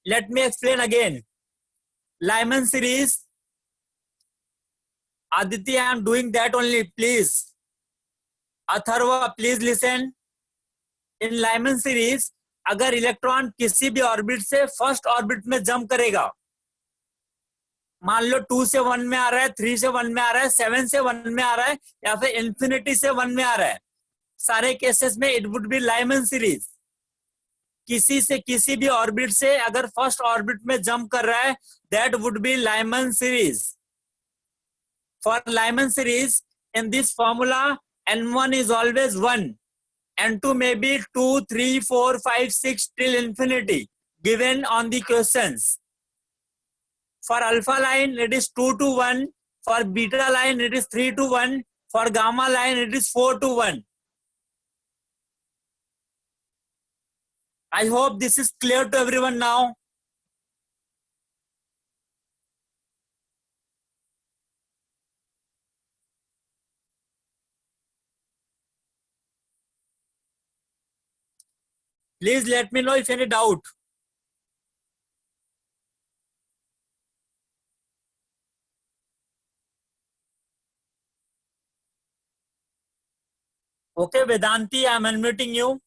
Let me explain again. Lyman series. Aditi, I am doing that only, please. Atharva, please listen. In Lyman series, अगर electron किसी भी orbit से first orbit में jump करेगा, मान लो 2 से 1 में आ रहा है, 3 से 1 में आ रहा है, 7 से 1 में आ रहा है, या फिर इंफिनिटी से 1 में आ रहा है, सारे केसेस में it would be Lyman series. किसी से किसी भी ऑर्बिट से अगर फर्स्ट ऑर्बिट में जंप कर रहा है, that would be Lyman series. For Lyman series in this formula n1 is always 1, n2 may be 2, 3, 4, 5, 6 till infinity given on the questions. For alpha line it is 2 to 1, for beta line it is 3 to 1, for gamma line it is 4 to 1. I hope this is clear to everyone now. Please let me know if any doubt. Okay, Vedanti, I'm unmuting you.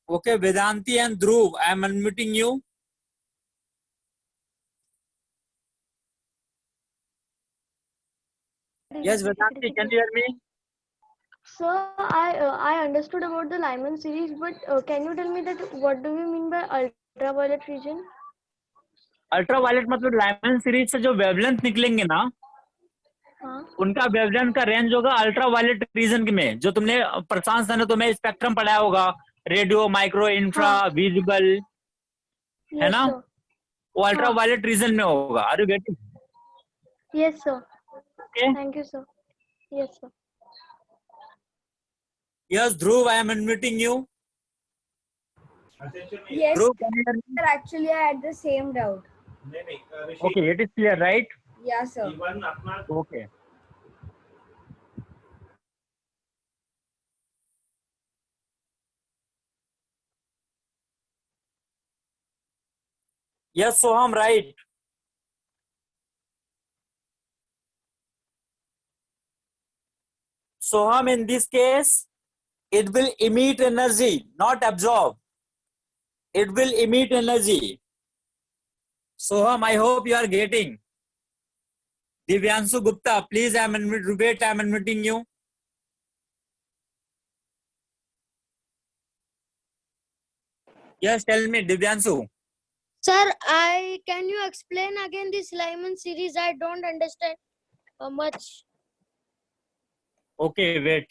Okay, Vedanti and Dhruv, I'm unmuting you. Yes, Vedanti, can you hear me? Sir, I understood about the Lyman series, but can you tell me that what do you mean by ultraviolet region? Ultraviolet मतलब Lyman series से जो wavelength निकलेंगे ना, हाँ उनका wavelength का range होगा ultraviolet region में, जो तुमने प्रशांत सर ने तुम्हें स्पेक्ट्रम पढ़ाया होगा, रेडियो, माइक्रो, इंफ्रा, हाँ विजिबल, है यस ना, सर वो अल्ट्रावायलेट रीजन में होगा. Are you getting? Yes sir okay. Thank you sir yes sir Yes, Dhruv, I am unmuting you. Yes, Dhruv, can you hear me? sir. Actually, I had the same doubt. Okay, it is clear, right? Yeah, sir. Okay. Yes, Soham, right. Soham, in this case, it will emit energy, not absorb. It will emit energy. Soham, I hope you are getting. Divyanshu Gupta, please, I am unmuting you. Yes, tell me, Divyanshu. Sir, can you explain again this Lyman series? I don't understand much. Okay, wait.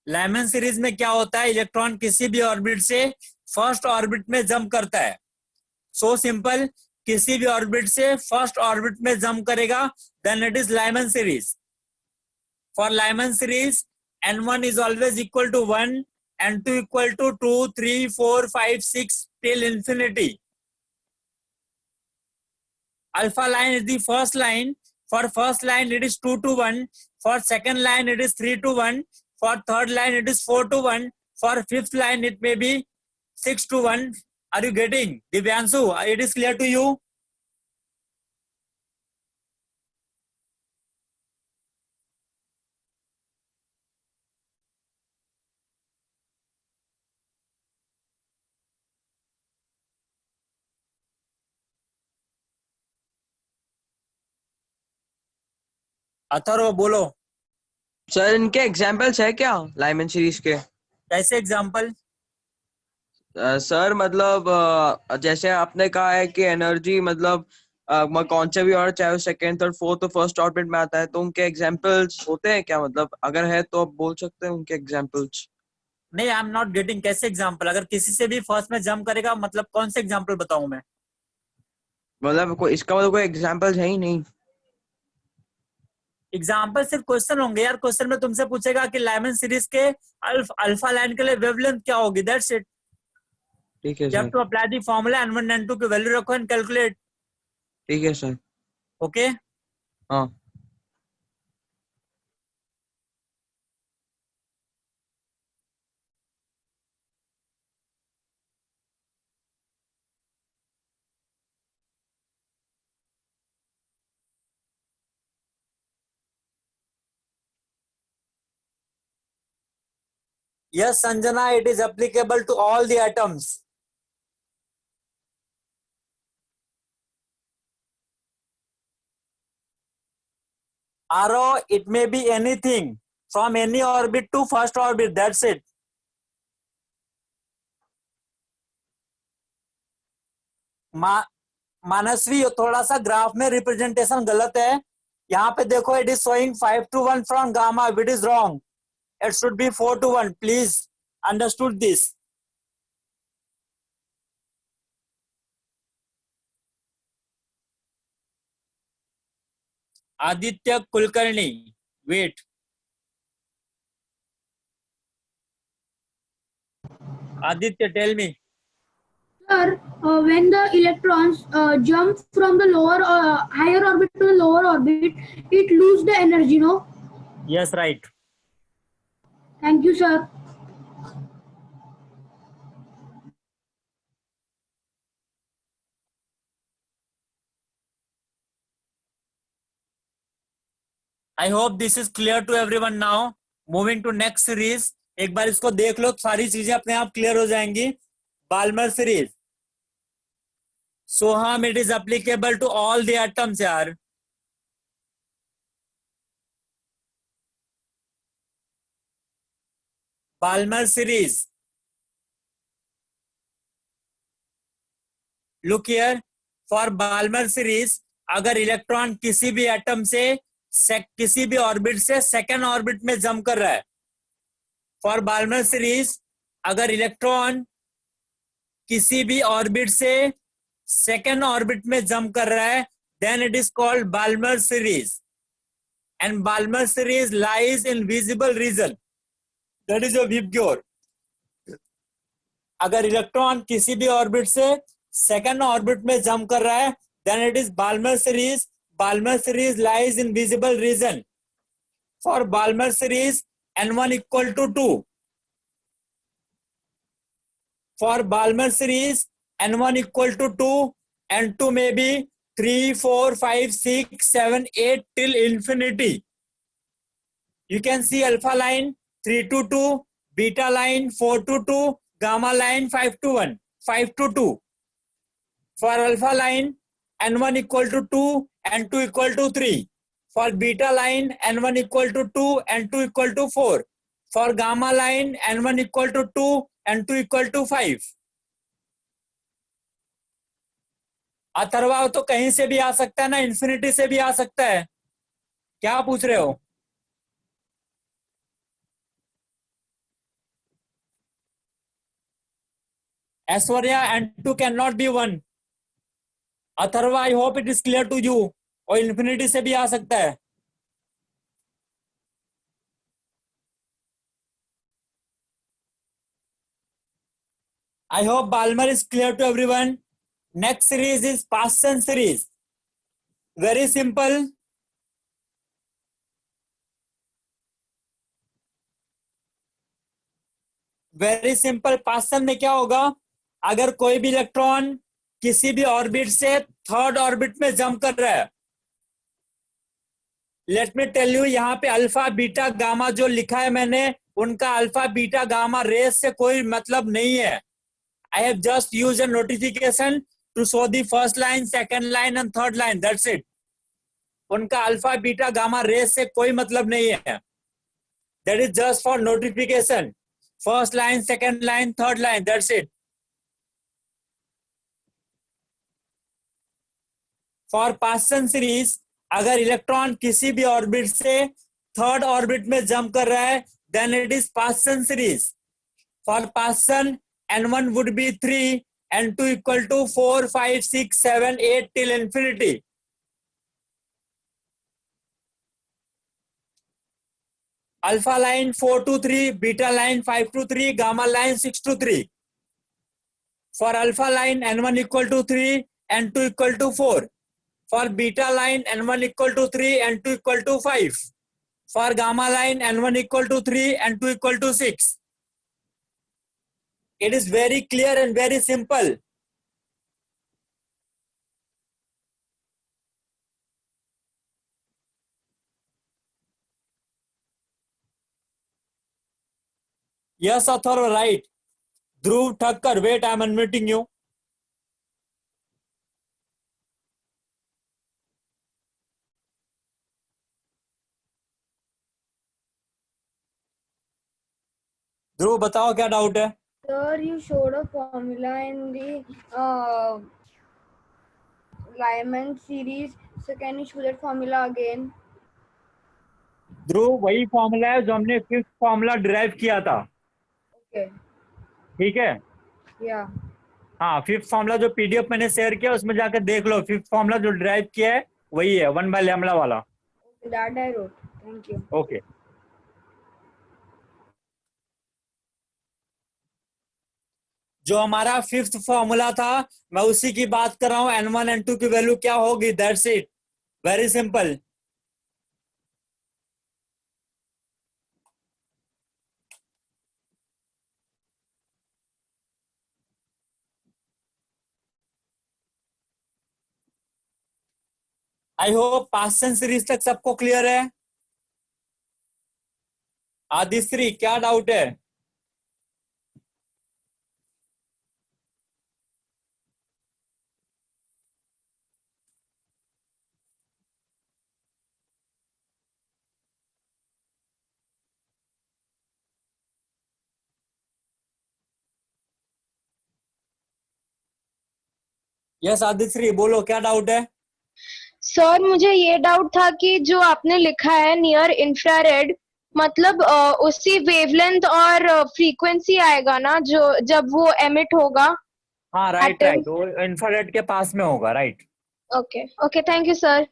Lyman series में क्या होता है, electron किसी भी orbit से first orbit में jump करता है. सो सिंपल, किसी भी ऑर्बिट से फर्स्ट ऑर्बिट में जंप करेगा, then it is Lyman series. For Lyman series n1 is always equal to 1, n2 equal to 2, 3, 4, 5, 6 till infinity. Alpha line is the first line. For first line it is 2 to 1. For second line it is 3 to 1. For third line it is 4 to 1. For fifth line it may be 6 to 1. Are you getting? Divyanshu, it is clear to you? Atharva बोलो. Sir इनके examples है क्या Lyman series के? कैसे example? Sir मतलब जैसे आपने कहा है कि एनर्जी मतलब कौन से भी और चाहे सेकंड थर्ड फोर्थ तो फर्स्ट ऑर्बिट में आता है, तो उनके एग्जाम्पल्स होते हैं क्या? मतलब अगर है तो आप बोल सकते हैं उनके एग्जाम्पल्स. नहीं, आई एम नॉट गेटिंग. कैसे एग्जाम्पल? अगर किसी से भी फर्स्ट में जंप करेगा, मतलब कौन से एग्जाम्पल बताऊं मैं? मतलब कोई इसका मतलब कोई एग्जाम्पल्स है ही नहीं. एग्जाम्पल सिर्फ क्वेश्चन होंगे यार. क्वेश्चन में तुमसे पूछेगा कि लाइमन सीरीज के अल्फा लाइन के लिए वेवलेंथ क्या होगी, दैट्स इट. ठीक है You have sir. to apply the formula n1 n2 की वैल्यू रखो एंड कैलकुलेट. ठीक है सर. ओके. हाँ. Yes, Sanjana, it is applicable to all the atoms. Arrow, it may be anything from any orbit to first orbit, that's it. मानसवी, थोड़ा सा graph में representation गलत है. यहाँ पे देखो it is showing 5-1 from gamma. It is wrong. It should be 4-1. Please understood this. Aditya Kulkarni, wait. Aditya, tell me. Sir, when the electrons jump from the lower higher orbit to the lower orbit, it lose the energy, no? Yes, right. Thank you, sir. I hope this is clear to everyone now. Moving to next series. एक बार इसको देख लो, सारी चीजें अपने आप clear हो जाएंगी. Balmer series. Soham, it is applicable to all the atoms, यार. Balmer series. Look here. For Balmer series, अगर इलेक्ट्रॉन किसी भी एटम से किसी भी ऑर्बिट से सेकेंड ऑर्बिट में जंप कर रहा है. फॉर बाल्मर सीरीज, अगर इलेक्ट्रॉन किसी भी ऑर्बिट से सेकेंड ऑर्बिट में जंप कर रहा है, then it is called Balmer series. And Balmer series lies in visible region. That is a VIBGYOR. अगर इलेक्ट्रॉन किसी भी ऑर्बिट से सेकेंड ऑर्बिट में जंप कर रहा है, then it is Balmer series. Balmer series lies in visible region. For Balmer series, n1 equal to 2. For Balmer series, n1 equal to 2, n2 may be 3, 4, 5, 6, 7, 8 till infinity. You can see alpha line 3 to 2, beta line 4 to 2, gamma line 5 to 1, 5 to 2. For alpha line, n1 equal to 2, n2 equal to 3. For beta line, n1 equal to 2, n2 equal to 4. For gamma line, n1 equal to 2, n2 equal to 5. Atharva तो कहीं से भी आ सकता है ना, infinity से भी आ सकता है. क्या पूछ रहे हो? Aishwarya, n2 cannot be 1. Atharva, I hope it is clear to you. और इन्फिनिटी से भी आ सकता है. I hope Balmer is clear to everyone. Next series is Paschen series. Very simple. Very simple. Paschen में क्या होगा? अगर कोई भी इलेक्ट्रॉन किसी भी ऑर्बिट से थर्ड ऑर्बिट में जंप कर रहा है, लेट मी टेल यू, यहाँ पे अल्फा बीटा गामा जो लिखा है मैंने, उनका अल्फा बीटा गामा रेस से कोई मतलब नहीं है. I have just used a notification to show the first line, second line and third line, that's it. उनका अल्फा बीटा गामा रेस से कोई मतलब नहीं है. That is just for notification. First line, second line, third line, that's it. For Paschen series, अगर electron किसी भी orbit से थर्ड ऑर्बिट में जंप कर रहा है, then it is Paschen series. For Paschen, n1 would be 3, n2 equal to 4, 5, 6, 7, 8 till infinity. Alpha line 4 to 3, beta line 5 to 3, gamma line 6 to 3. For alpha line, n1 equal to 3, n2 equal to 4. For beta line, n1 equal to 3, n2 equal to 5. For gamma line, n1 equal to 3, n2 equal to 6. It is very clear and very simple. Yes, Athar, right. Dhruv Thakkar, wait, I am unmuting you. ध्रुव बताओ क्या doubt है? Sir, you showed a formula in the Lyman series. So can you show that formula again? ध्रुव वही formula है जो हमने fifth formula derive किया था, Okay. ठीक है? Yeah. हाँ, फिफ्थ फॉर्मूला जो पीडीएफ मैंने शेयर किया उसमें जाकर देख लो, फिफ्थ फॉर्मूला जो डिराइव किया है वही है 1/λ वाला। Okay, that I wrote. Thank you. Okay, जो हमारा फिफ्थ फॉर्मूला था मैं उसी की बात कर रहा हूँ। n1 n2 की वैल्यू क्या होगी, that's it, very simple. I hope past series तक सबको क्लियर है। आदिश्री क्या डाउट है? यस आदिश्री बोलो, क्या डाउट है? सर मुझे ये डाउट था कि जो आपने लिखा है नियर इंफ्रारेड, मतलब उसी वेवलेंथ और फ्रीक्वेंसी आएगा ना जो जब वो एमिट होगा? हाँ राइट Atom. राइट, वो इंफ्रारेड के पास में होगा, right. Okay okay, thank you sir.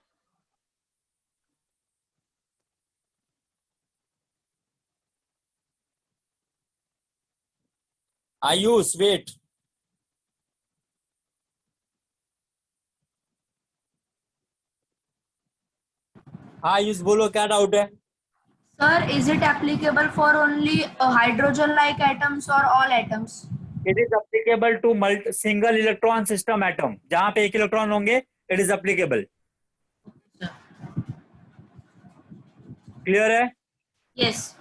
Ayush wait, हाँ आयुष बोलो, क्या डाउट है? Sir, is it applicable for only hydrogen-like atoms or all atoms? It is applicable to single electron system atom, जहां पे एक इलेक्ट्रॉन होंगे इट इज अप्लीकेबल। क्लियर है? Yes.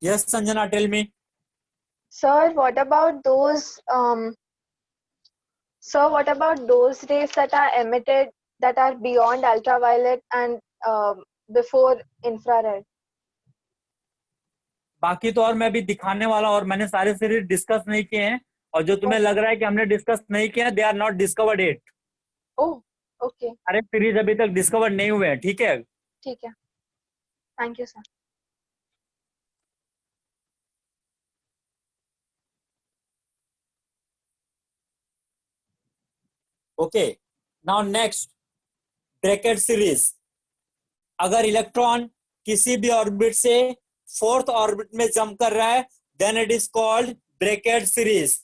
Yes Sanjana, tell me. Sir, what about those rays that are emitted that are beyond ultraviolet and before infrared? बाकी तो और मैं भी दिखाने वाला, और मैंने सारे सीरीज डिस्कस नहीं किए हैं, और जो तुम्हें लग रहा है कि हमने डिस्कस नहीं किया, they are not discovered it. Oh, okay, सारे सीरीज अभी तक डिस्कवर नहीं हुए हैं, ठीक है? ठीक है, thank you sir. Okay, now next bracket series. अगर इलेक्ट्रॉन किसी भी ऑर्बिट से फोर्थ ऑर्बिट में जंप कर रहा है then it is called bracket series.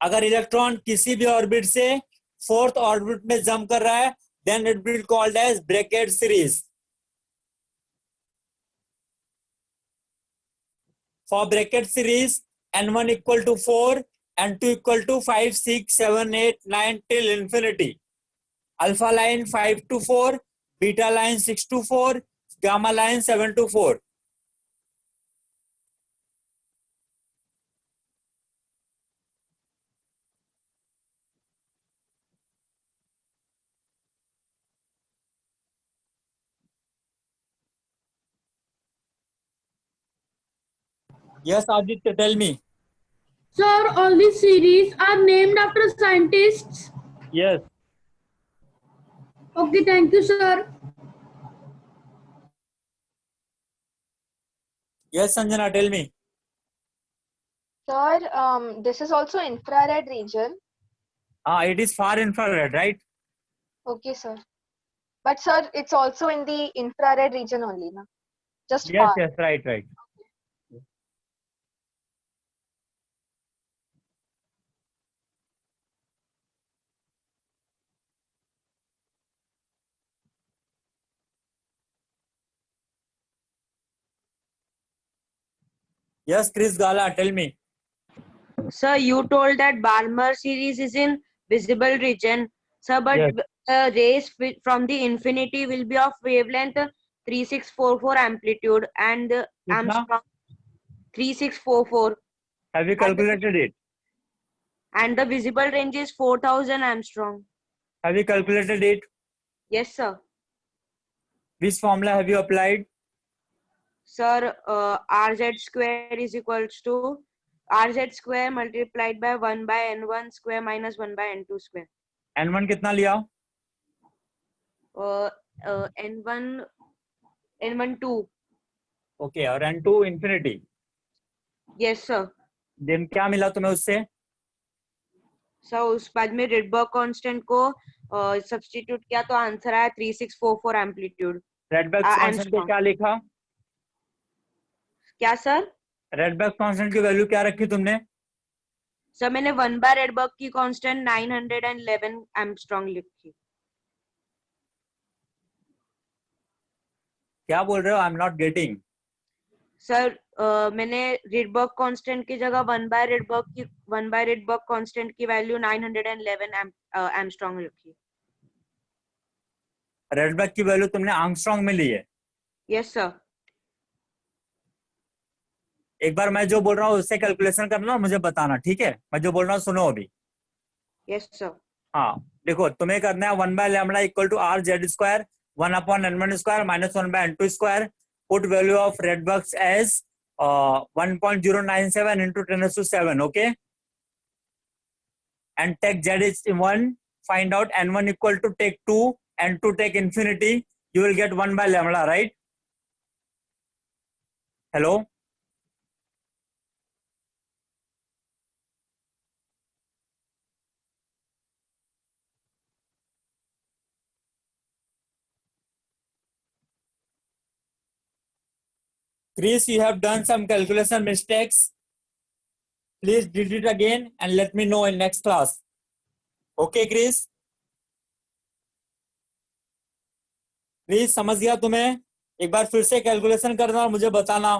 अगर इलेक्ट्रॉन किसी भी ऑर्बिट से फोर्थ ऑर्बिट में जंप कर रहा है then it will called as bracket series. For bracket series n1 equal to 4, n2 equal to 5, 6, 7, 8, 9 till infinity. Alpha line 5 to 4, beta line 6 to 4, gamma line 7 to 4. Yes, Aditya, tell me. Sir, all these series are named after scientists. Yes. Okay, thank you, sir. Yes, Sanjana, tell me. Sir, this is also infrared region. It is far infrared, right? Okay, sir. But sir, it's also in the infrared region only, na? Just Yes, far. yes, right, right. Yes, Chris Gala, tell me. Sir, you told that Balmer series is in visible region. Sir, but Yes. rays from the infinity will be of wavelength 3644 amplitude and Kitna? Armstrong 3644. Have you calculated it? And the visible range is 4000 Armstrong. Have you calculated it? Yes, sir. Which formula have you applied? Sir, rz square is equals to rz square multiplied by 1 by n1 square minus 1 by n2 square. n1 कितना लिया? n1 2. Okay, और n2 infinity. Yes sir. Then क्या मिला तुम्हें उससे? Sir उस बाद में रिडबर्ग कांस्टेंट को सब्स्टिट्यूट किया तो आंसर आया 3644 एम्पलीट्यूड. रेडबर्ग कांस्टेंट को क्या लिखा? क्या सर? रेडबर्ग कांस्टेंट की वैल्यू क्या रखी तुमने? सर मैंने 1 बाय रेडबर्ग की कांस्टेंट 911 एम्स्ट्रॉन्ग लिखी. क्या बोल रहे हो? आई एम नॉट गेटिंग. सर मैंने रिडबर्ग कांस्टेंट की जगह 1 बाय रेडबर्ग कांस्टेंट की वैल्यू 911 एम्स्ट्रॉन्ग लिखी. रेडबर्ग की वैल्यू तुमने आर्मस्ट्रांग में ली है? Yes sir. एक बार मैं जो बोल रहा हूँ उससे कैलकुलेशन करना और मुझे बताना, ठीक है? मैं जो बोल रहा हूँ सुनो अभी. Yes sir. हाँ देखो, तुम्हें करना है 1 by lambda equal to R Z square 1 upon n1 square minus 1 by n2 square. Put value of Rydberg as 1.097 into 10⁷, okay? And take z is 1, find out n1 equal to take 2, n2 take infinity, you will get 1 by lambda, right? Hello? Chris, you have done some calculation mistakes. Please read it again and let me know in next class. Okay, Chris? Chris, समझ गया तुम्हें? एक बार फिर से calculation करना और मुझे बताना.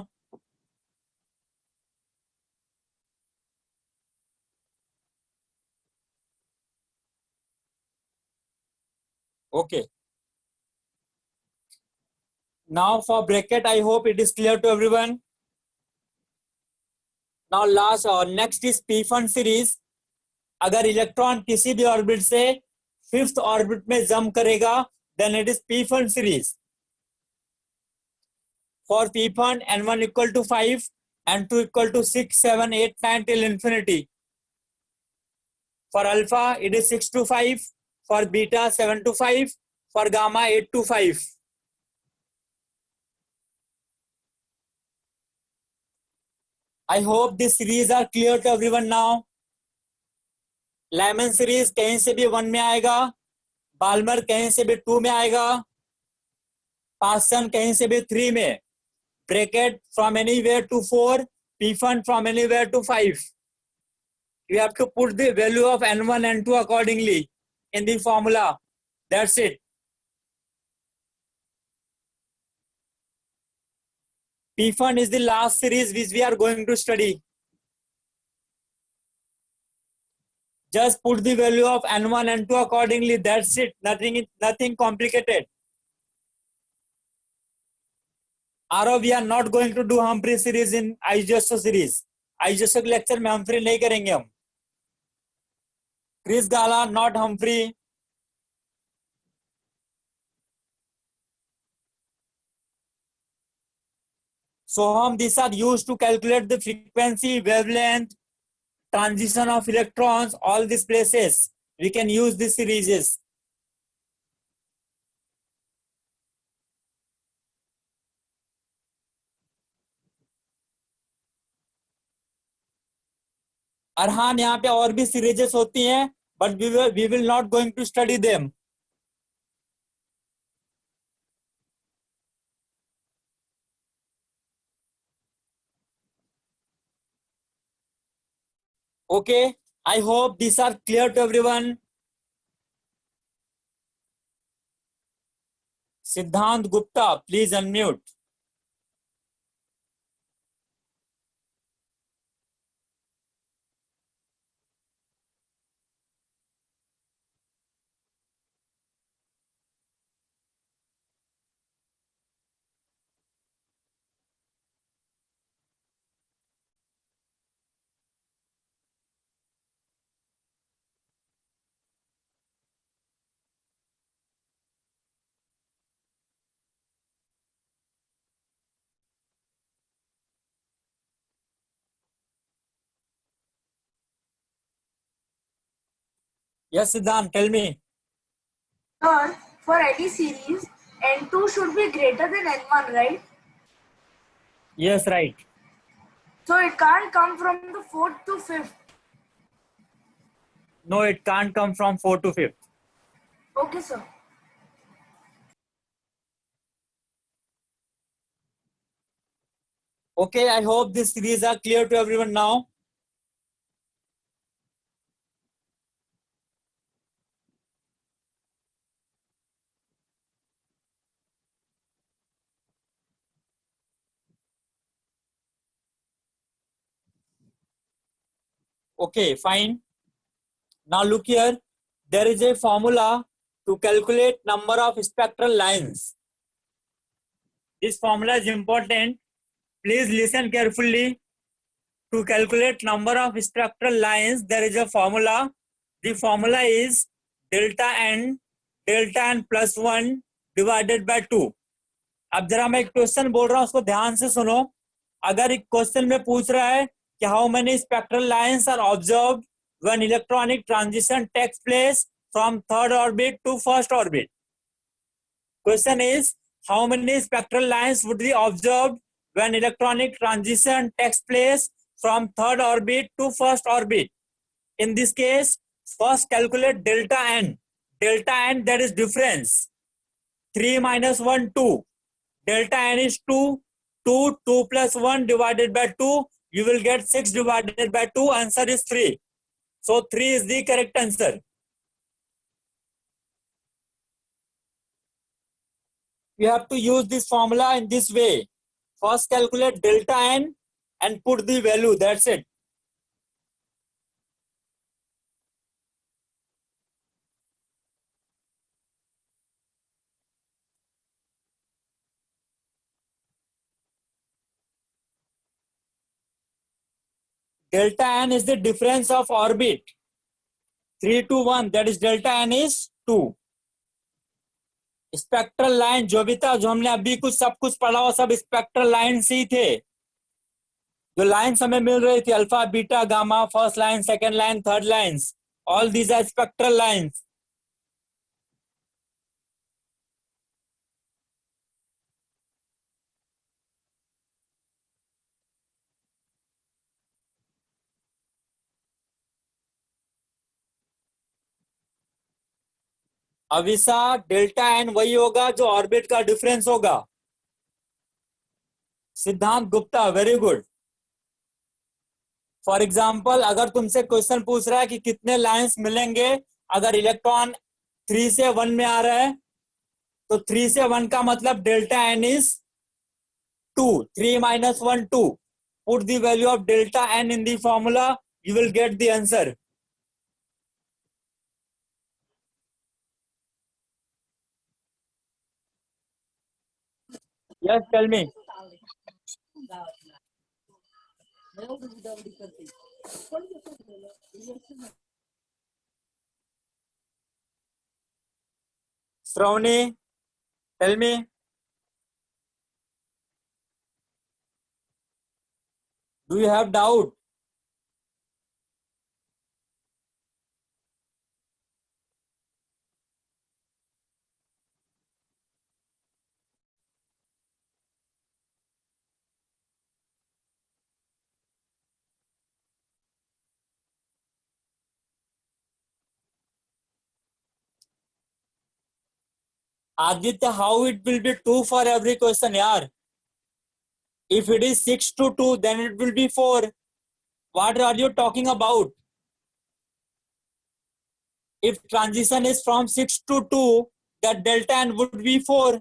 Okay. Now for bracket, I hope it is clear to everyone. Now next is P1 series. अगर इलेक्ट्रॉन किसी भी ऑर्बिट से 5th ऑर्बिट में जंप करेगा, then it is P1 series. For P1, n1 equal to 5, n2 equal to 6, 7, 8, 9 till infinity. For alpha, it is 6 to 5. For beta, 7 to 5. For gamma, 8 to 5. I hope this series are clear to everyone now. Lyman series कहीं से भी 1 में आएगा, Balmer कहीं से भी 2 में आएगा, पास्सन कहीं से भी 3 में. Bracket from anywhere to 4, P1 from anywhere to 5. You have to put the value of n1 and n2 accordingly in the formula. That's it. P1 is the last series which we are going to study. Just put the value of n1 and n2 accordingly. That's it. Nothing complicated. Aro, we are not going to do Humphrey series in IGSO series. IGSO lecture में Humphrey नहीं करेंगे हम. Chris Gala, not Humphrey. So these are used to calculate the frequency, wavelength, transition of electrons, all these places. We can use these series. Arhan, यहाँ पे और भी सीरीजेस होती हैं, but we will not going to study them. Okay, I hope these are clear to everyone. Siddhant Gupta, please unmute. Yes, Siddhant, tell me. Sir, for any series, N2 should be greater than N1, right? Yes, right. So it can't come from the 4th to 5th. No, it can't come from 4 to 5th. Okay, sir. Okay, I hope these series are clear to everyone now. Okay, fine. Now look here. There is a formula to calculate number of spectral lines. This formula is important. Please listen carefully. To calculate number of spectral lines, there is a formula. The formula is delta n plus 1 divided by 2. अब जरा मैं एक question बोल रहा हूं, उसको ध्यान से सुनो. अगर एक क्वेश्चन में पूछ रहा है कि how many spectral lines are observed when electronic transition takes place from third orbit to first orbit. Question is how many spectral lines would be observed when electronic transition takes place from third orbit to first orbit. In this case, first calculate delta n. Delta n, that is difference. 3 minus 1, 2. Delta n is 2. 2 plus 1 divided by 2. You will get 6 divided by 2. Answer is 3. So 3 is the correct answer. You have to use this formula in this way. First calculate delta n and put the value. That's it. Delta n is the difference of orbit. 3 to 1, that is delta n is 2. Spectral line जो भी था, जो हमने अभी कुछ सब कुछ पढ़ा हो, सब स्पेक्ट्रल लाइन से ही थे. जो लाइन्स हमें मिल रही थी, alpha beta gamma, first line, second line, third lines, all these are spectral lines. अविसा डेल्टा एन वही होगा जो ऑर्बिट का डिफरेंस होगा. Siddhant Gupta, very good. For example, अगर तुमसे क्वेश्चन पूछ रहा है कि कितने लाइंस मिलेंगे अगर इलेक्ट्रॉन 3 से 1 में आ रहा है, तो 3 से 1 का मतलब delta N is 2. 3 minus 1, 2. Put the value of delta n in the formula, you will get the answer. Yes, tell me. Shravani, tell me. Do you have doubt? Aditya, how it will be 2 for every question, yaar? If it is 6 to 2, then it will be 4. What are you talking about? If transition is from 6 to 2, that delta n would be 4.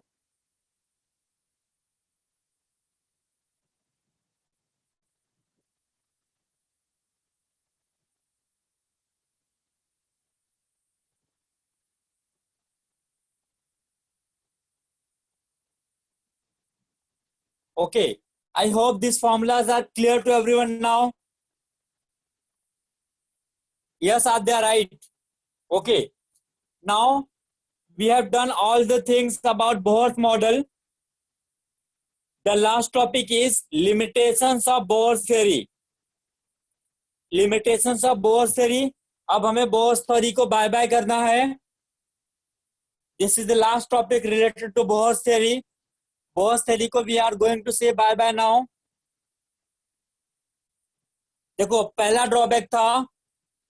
Okay, I hope these formulas are clear to everyone now. Yes, are they right? Okay, now we have done all the things about Bohr's model. The last topic is limitations of Bohr's theory. Limitations of Bohr's theory. अब हमें Bohr's theory को bye bye करना है. This is the last topic related to Bohr's theory. Bohr's theory को we are going to say bye bye now. देखो पहला drawback था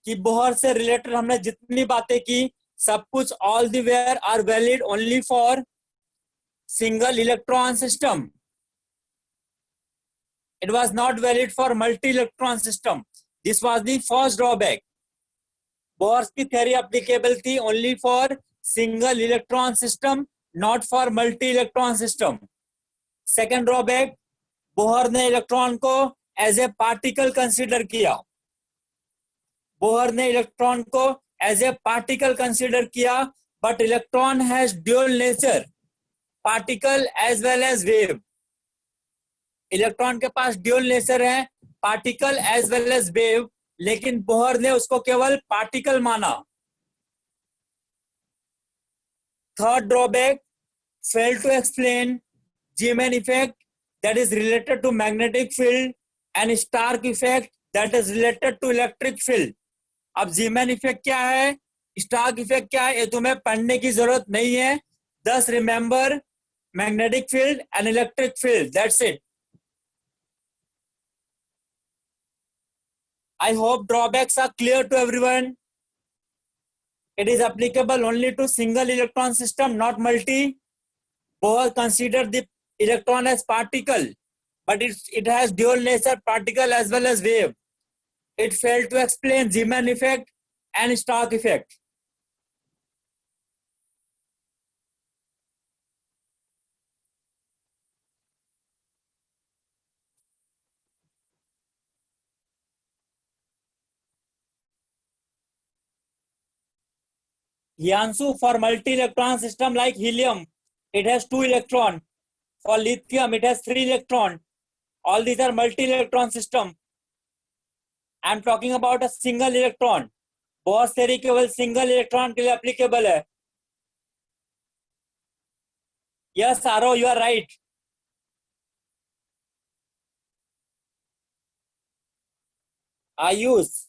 कि बोहर से रिलेटेड हमने जितनी बातें की सब कुछ all the where are valid only for single electron system. It was not valid for multi-electron system. This was the first drawback. Bohr's की theory applicable थी only for single electron system, not for multi-electron system. Second drawback, Bohr ने electron को as a particle consider किया. Bohr ने electron को as a particle consider किया, but electron has dual nature, particle as well as wave. Electron के पास dual nature है, particle as well as wave, लेकिन बोहर ने उसको केवल पार्टिकल माना. Third drawback, fail to explain Zeeman effect that is related to magnetic field and Stark effect that is related to electric field. अब Zeeman effect क्या है, Stark effect क्या है, ये तुम्हें पढ़ने की जरूरत नहीं है. Just remember magnetic field and electric field, that's it. I hope drawbacks are clear to everyone. It is applicable only to single electron system, not multi. Bohr considered the electron as particle, but it has dual nature, particle as well as wave. It failed to explain Zeeman effect and Stark effect. Hyansu, for multi-electron system like helium, it has 2 electron. For lithium, it has 3 electron. All these are multi-electron system. I am talking about a single electron. Bohr's theory केवल single electron के लिए applicable है. Yes, Aro, you are right. Ayush.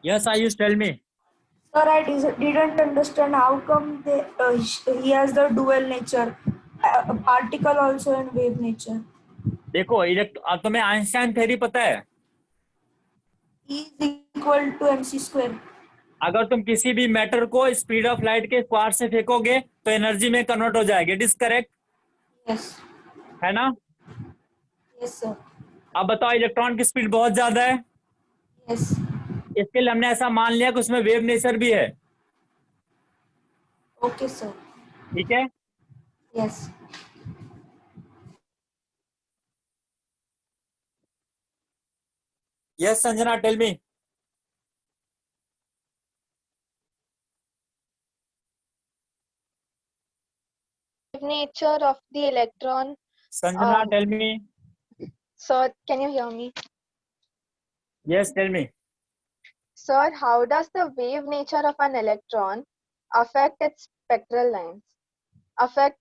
Yes, Ayush, tell me. Sir, I didn't understand how come he has the dual nature, particle also and wave nature. देखो अब तुम्हें Einstein theory पता है. E is equal to mc square. अगर तुम किसी भी matter को स्पीड ऑफ लाइट के स्क्वायर से फेंकोगे तो एनर्जी में कन्वर्ट हो जाएगी. It is correct? Yes. है ना? Yes, sir. अब बताओ, इलेक्ट्रॉन की स्पीड बहुत ज्यादा है. Yes. इसके लिए हमने ऐसा मान लिया कि उसमें वेव नेचर भी है. Okay, sir. ठीक है? Yes. Yes, Sanjana, tell me. Nature of the electron. Sanjana, tell me. Sir, can you hear me? Yes, tell me. Sir, how does the wave nature of an electron affect its spectral lines? Affect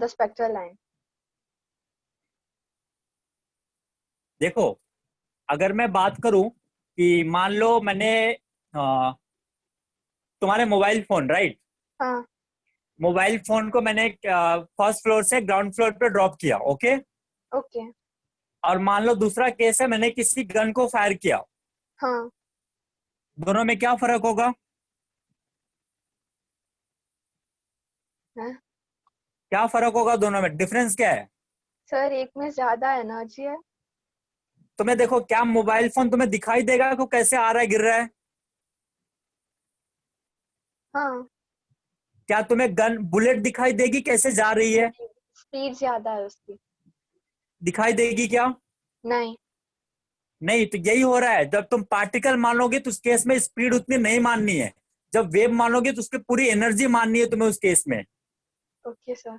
the spectral line. देखो, अगर मैं बात करूं कि मान लो मैंने तुम्हारे mobile phone, right? हाँ. मोबाइल फोन को मैंने फर्स्ट फ्लोर से ग्राउंड फ्लोर पे ड्रॉप किया. ओके? ओके. और मान लो दूसरा केस है, मैंने किसी गन को फायर किया. हाँ. दोनों में क्या फर्क होगा? हाँ? क्या फर्क होगा दोनों में? डिफरेंस क्या है? सर, एक में ज्यादा एनर्जी है. तुम्हें देखो, क्या मोबाइल फोन तुम्हें दिखाई देगा कि कैसे आ रहा है, गिर रहा है? हाँ. क्या तुम्हें गन बुलेट दिखाई देगी कैसे जा रही है? स्पीड ज्यादा है उसकी. दिखाई देगी क्या? नहीं. नहीं. तो यही हो रहा है, जब तुम पार्टिकल मानोगे तो उस केस में स्पीड उतनी नहीं माननी है. जब वेव मानोगे तो उसकी पूरी एनर्जी माननी है तुम्हें उस केस में. Okay sir.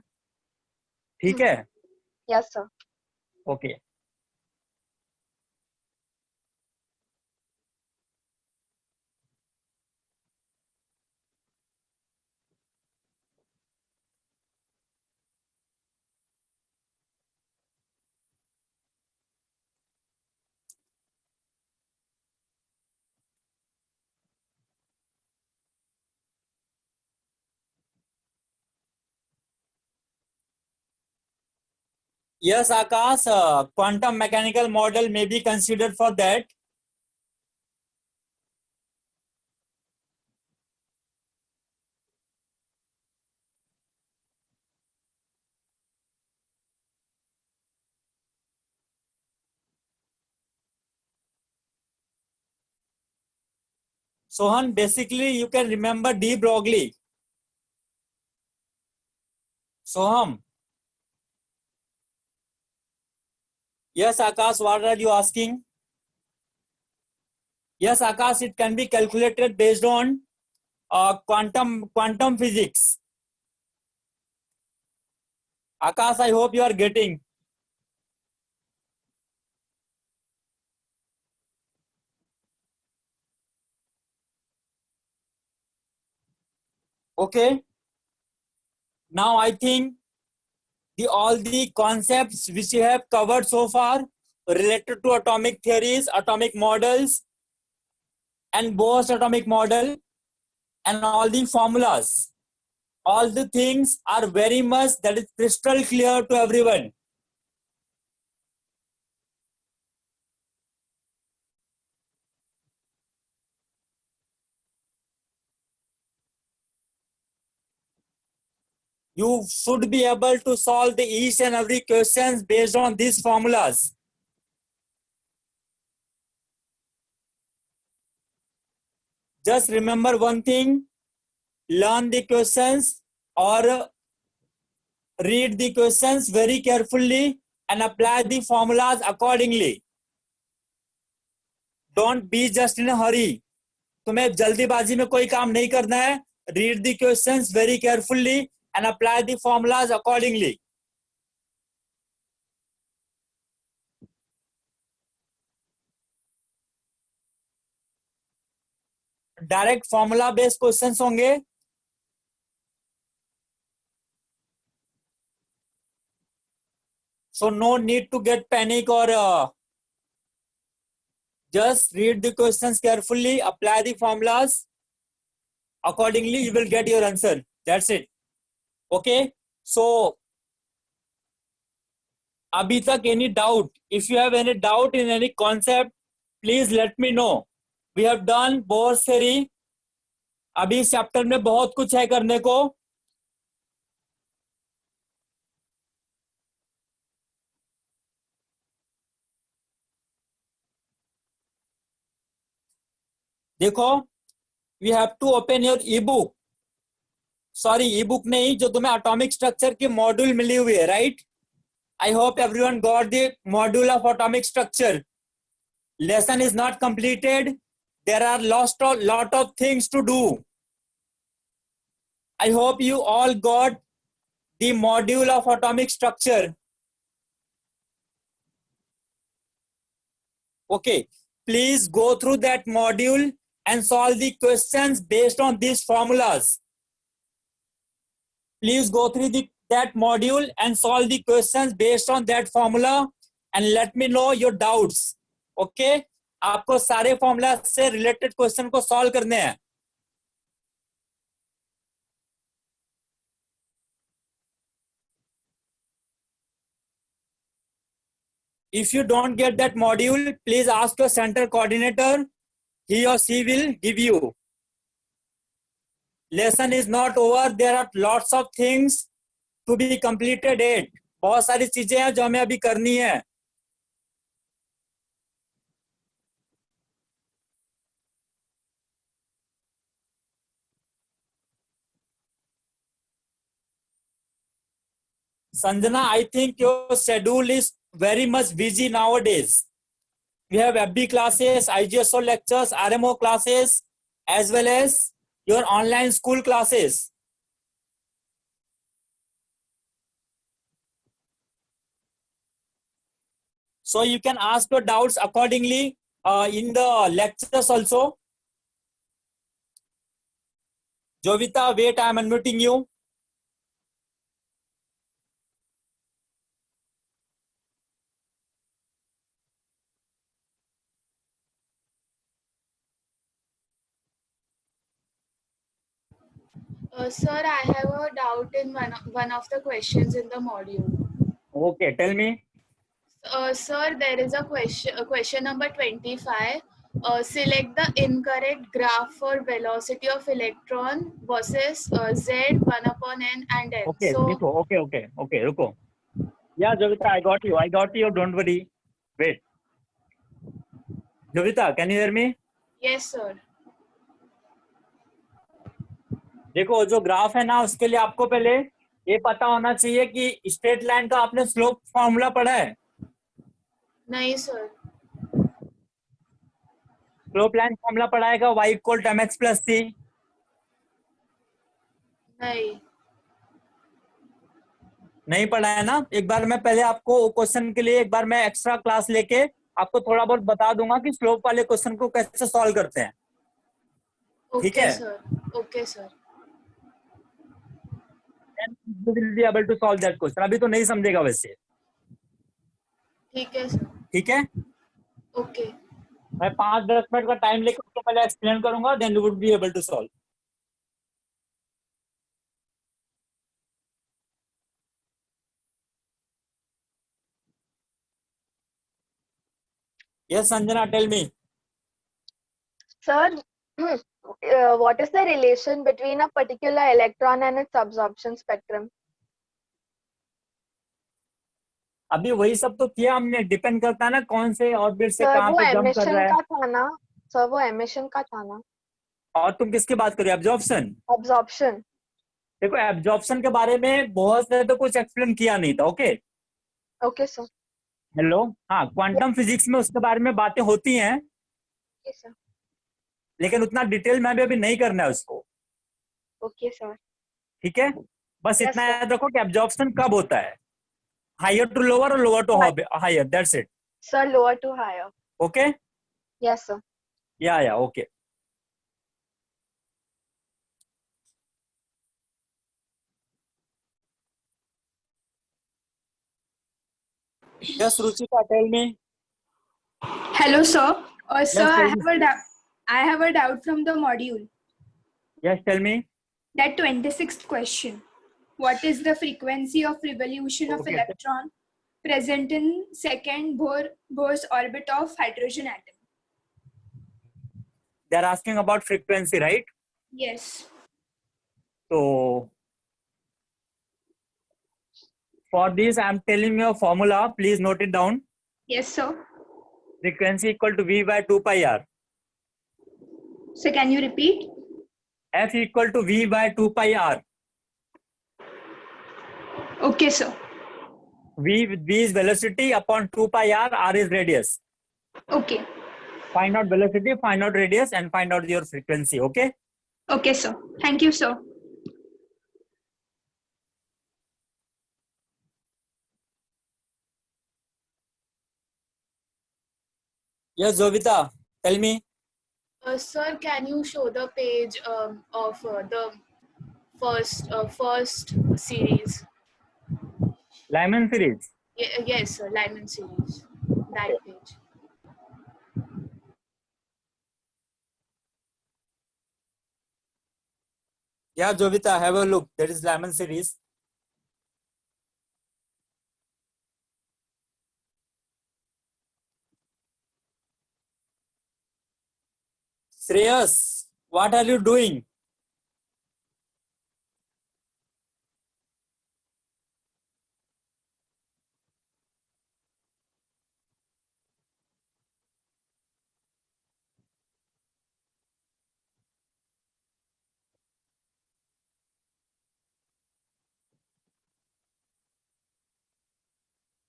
ठीक है? Yes sir. Okay. Yes, Akash, quantum mechanical model may be considered for that. Sohan, basically you can remember de Broglie. Soham. Yes, Akash, what are you asking? Yes, Akash, it can be calculated based on quantum physics. Akash, I hope you are getting. Okay. Now I think all the concepts which you have covered so far related to atomic theories, atomic models, and Bohr's atomic model, and all the formulas. All the things are very much that is crystal clear to everyone. You should be able to solve the each and every questions based on these formulas. Just remember one thing, learn the questions or read the questions very carefully and apply the formulas accordingly. Don't be just in a hurry. तुम्हें जल्दीबाजी में कोई काम नहीं करना है. Read the questions very carefully and apply the formulas accordingly. Direct formula based questions होंगे. So no need to get panic or just read the questions carefully, apply the formulas accordingly, you will get your answer. That's it. Okay. So अभी तक any doubt? If you have any doubt in any concept, please let me know. We have done Bohr's theory. अभी इस chapter में बहुत कुछ है करने को. देखो, we have to open your ebook. Sorry, ebook नहीं, जो तुम्हें atomic structure की मॉड्यूल मिली हुई है, right? I hope everyone got the module of atomic structure. Lesson is not completed. There are lot of things to do. I hope you all got the module of atomic structure. Okay, please go through that module and solve the questions based on these formulas. Please go through that module and solve the questions based on that formula and let me know your doubts. Okay, आपको सारे formula से related question को solve करने हैं. If you don't get that module, please ask your center coordinator. He or she will give you. Lesson is not over. There are lots of things to be completed yet. बहुत सारी चीजें हैं जो हमें अभी करनी है. Sanjana, I think your schedule is very much busy nowadays. We have FB classes, IGSO lectures, RMO classes, as well as your online school classes. So you can ask your doubts accordingly in the lectures also. Jovita, wait, I am unmuting you. Sir, I have a doubt in one of the questions in the module. Okay, tell me. Sir, there is a question number 25. Select the incorrect graph for velocity of electron versus z 1 upon n and n. Okay, So, देखो, okay, रुको. Yeah, Jovita, I got you. Don't worry. Wait. Jovita, can you hear me? yes, sir. देखो, जो graph है ना, उसके लिए आपको पहले ये पता होना चाहिए कि स्ट्रेट लाइन का आपने स्लोप फॉर्मूला पढ़ा है. नहीं, sir. स्लोप लाइन फॉर्मूला पढ़ाएगा y equal to mx plus c. नहीं पढ़ा है ना. एक बार मैं पहले आपको क्वेश्चन के लिए एक बार मैं एक्स्ट्रा क्लास लेके आपको थोड़ा बहुत बता दूंगा कि स्लोप वाले क्वेश्चन को कैसे सॉल्व करते हैं. ठीक है? Okay, sir. You will be able to solve that question. अभी तो नहीं समझेगा वैसे. ठीक है, sir. ठीक है? Okay. मैं 5-10 मिनट का टाइम लेकर उसको पहले एक्सप्लेन करूंगा, then you would be able to solve. Yes, Sanjana, tell me. Sir, what is the relation between a particular electron and its absorption spectrum? अभी वही सब तो किया हमने. डिपेंड करता है ना कौन से ऑर्बिट से Sir, कहां वो पे जंप कर emission रहा है. का था ना? Sir, वो emission का था ना? और तुम किसकी बात कर रहे हो? एब्जॉर्प्शन. Absorption. देखो, एब्जॉर्प्शन के बारे में बहुत से तो कुछ एक्सप्लेन किया नहीं था. ओके. Okay, sir. हेलो. हाँ, क्वांटम फिजिक्स में उसके बारे में बातें होती हैं, Okay, sir. लेकिन उतना डिटेल में अभी नहीं करना है उसको. Okay, sir. ठीक है? बस Yes, इतना sir. याद रखो कि एब्जॉर्प्शन कब होता है. हायर टू लोअर और lower to higher. That's it. Sir, lower to higher. Okay. Yes, sir. या okay. Yes, Ruchika, tell me. Hello, sir. Sir, tell me. I have a doubt from the module. Yes, tell me. That 26th question. What is the frequency of revolution of Okay. electron present in second Bohr's orbit of hydrogen atom? They are asking about frequency, right? Yes. So, for this, I am telling you a formula. Please note it down. Yes, sir. Frequency equal to V by 2 pi R. So can you repeat? F equal to V by 2 pi R. Okay, sir. V is velocity upon 2 pi R. R is radius. Okay. Find out velocity, find out radius, and find out your frequency. Okay? Okay, sir. Thank you, sir. Yes, Jovita, tell me. Sir, can you show the page of the first series? Lyman series. Yes, sir. Lyman series. That page. Yeah, Jovita, have a look. There is Lyman series. Shreyas, what are you doing?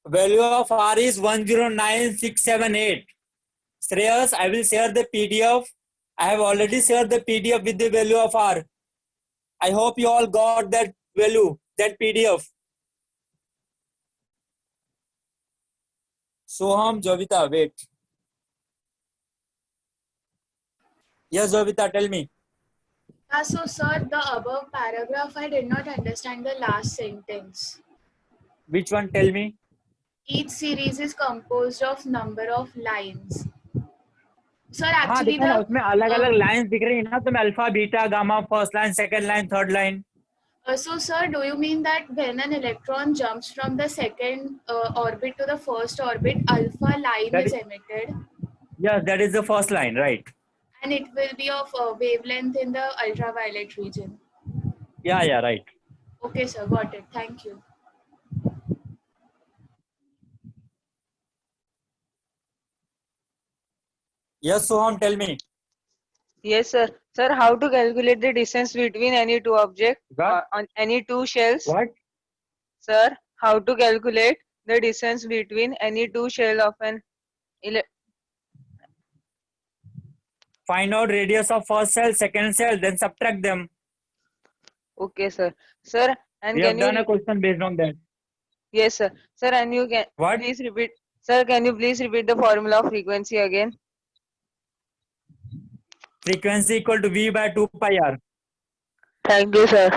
Value of R is 109678. Shreyas, I will share the PDF. I have already shared the PDF with the value of R. I hope you all got that value, that PDF. Soham, Jovita, wait. Yes, Jovita, tell me. So, sir, the above paragraph, I did not understand the last sentence. Which one? Tell me. Each series is composed of number of lines. Sir, हाँ, actually, देखो ना, उसमें अलग अलग lines दिख रही है ना तुम्हें. Alpha, beta, gamma, first line, second line, third line. So, sir, do you mean that when an electron jumps from the second orbit to the first orbit, alpha line That is is- emitted Yeah, that is the first line, right? and it will be of wavelength in the ultraviolet region? Yeah, right. Okay, sir, got it. Thank you. Yes, Soham, tell me. Yes, sir. Sir, how to calculate the distance between any two objects on any two shells? What? Sir, how to calculate the distance between any two shell of an Find out radius of first cell, second cell, then subtract them. Okay, sir. Sir, and We can have done you? a question based on that. Yes, sir. Sir, and you can What? please repeat. Sir, can you please repeat the formula of frequency again? Frequency equal to V by 2 pi R. Thank you, sir.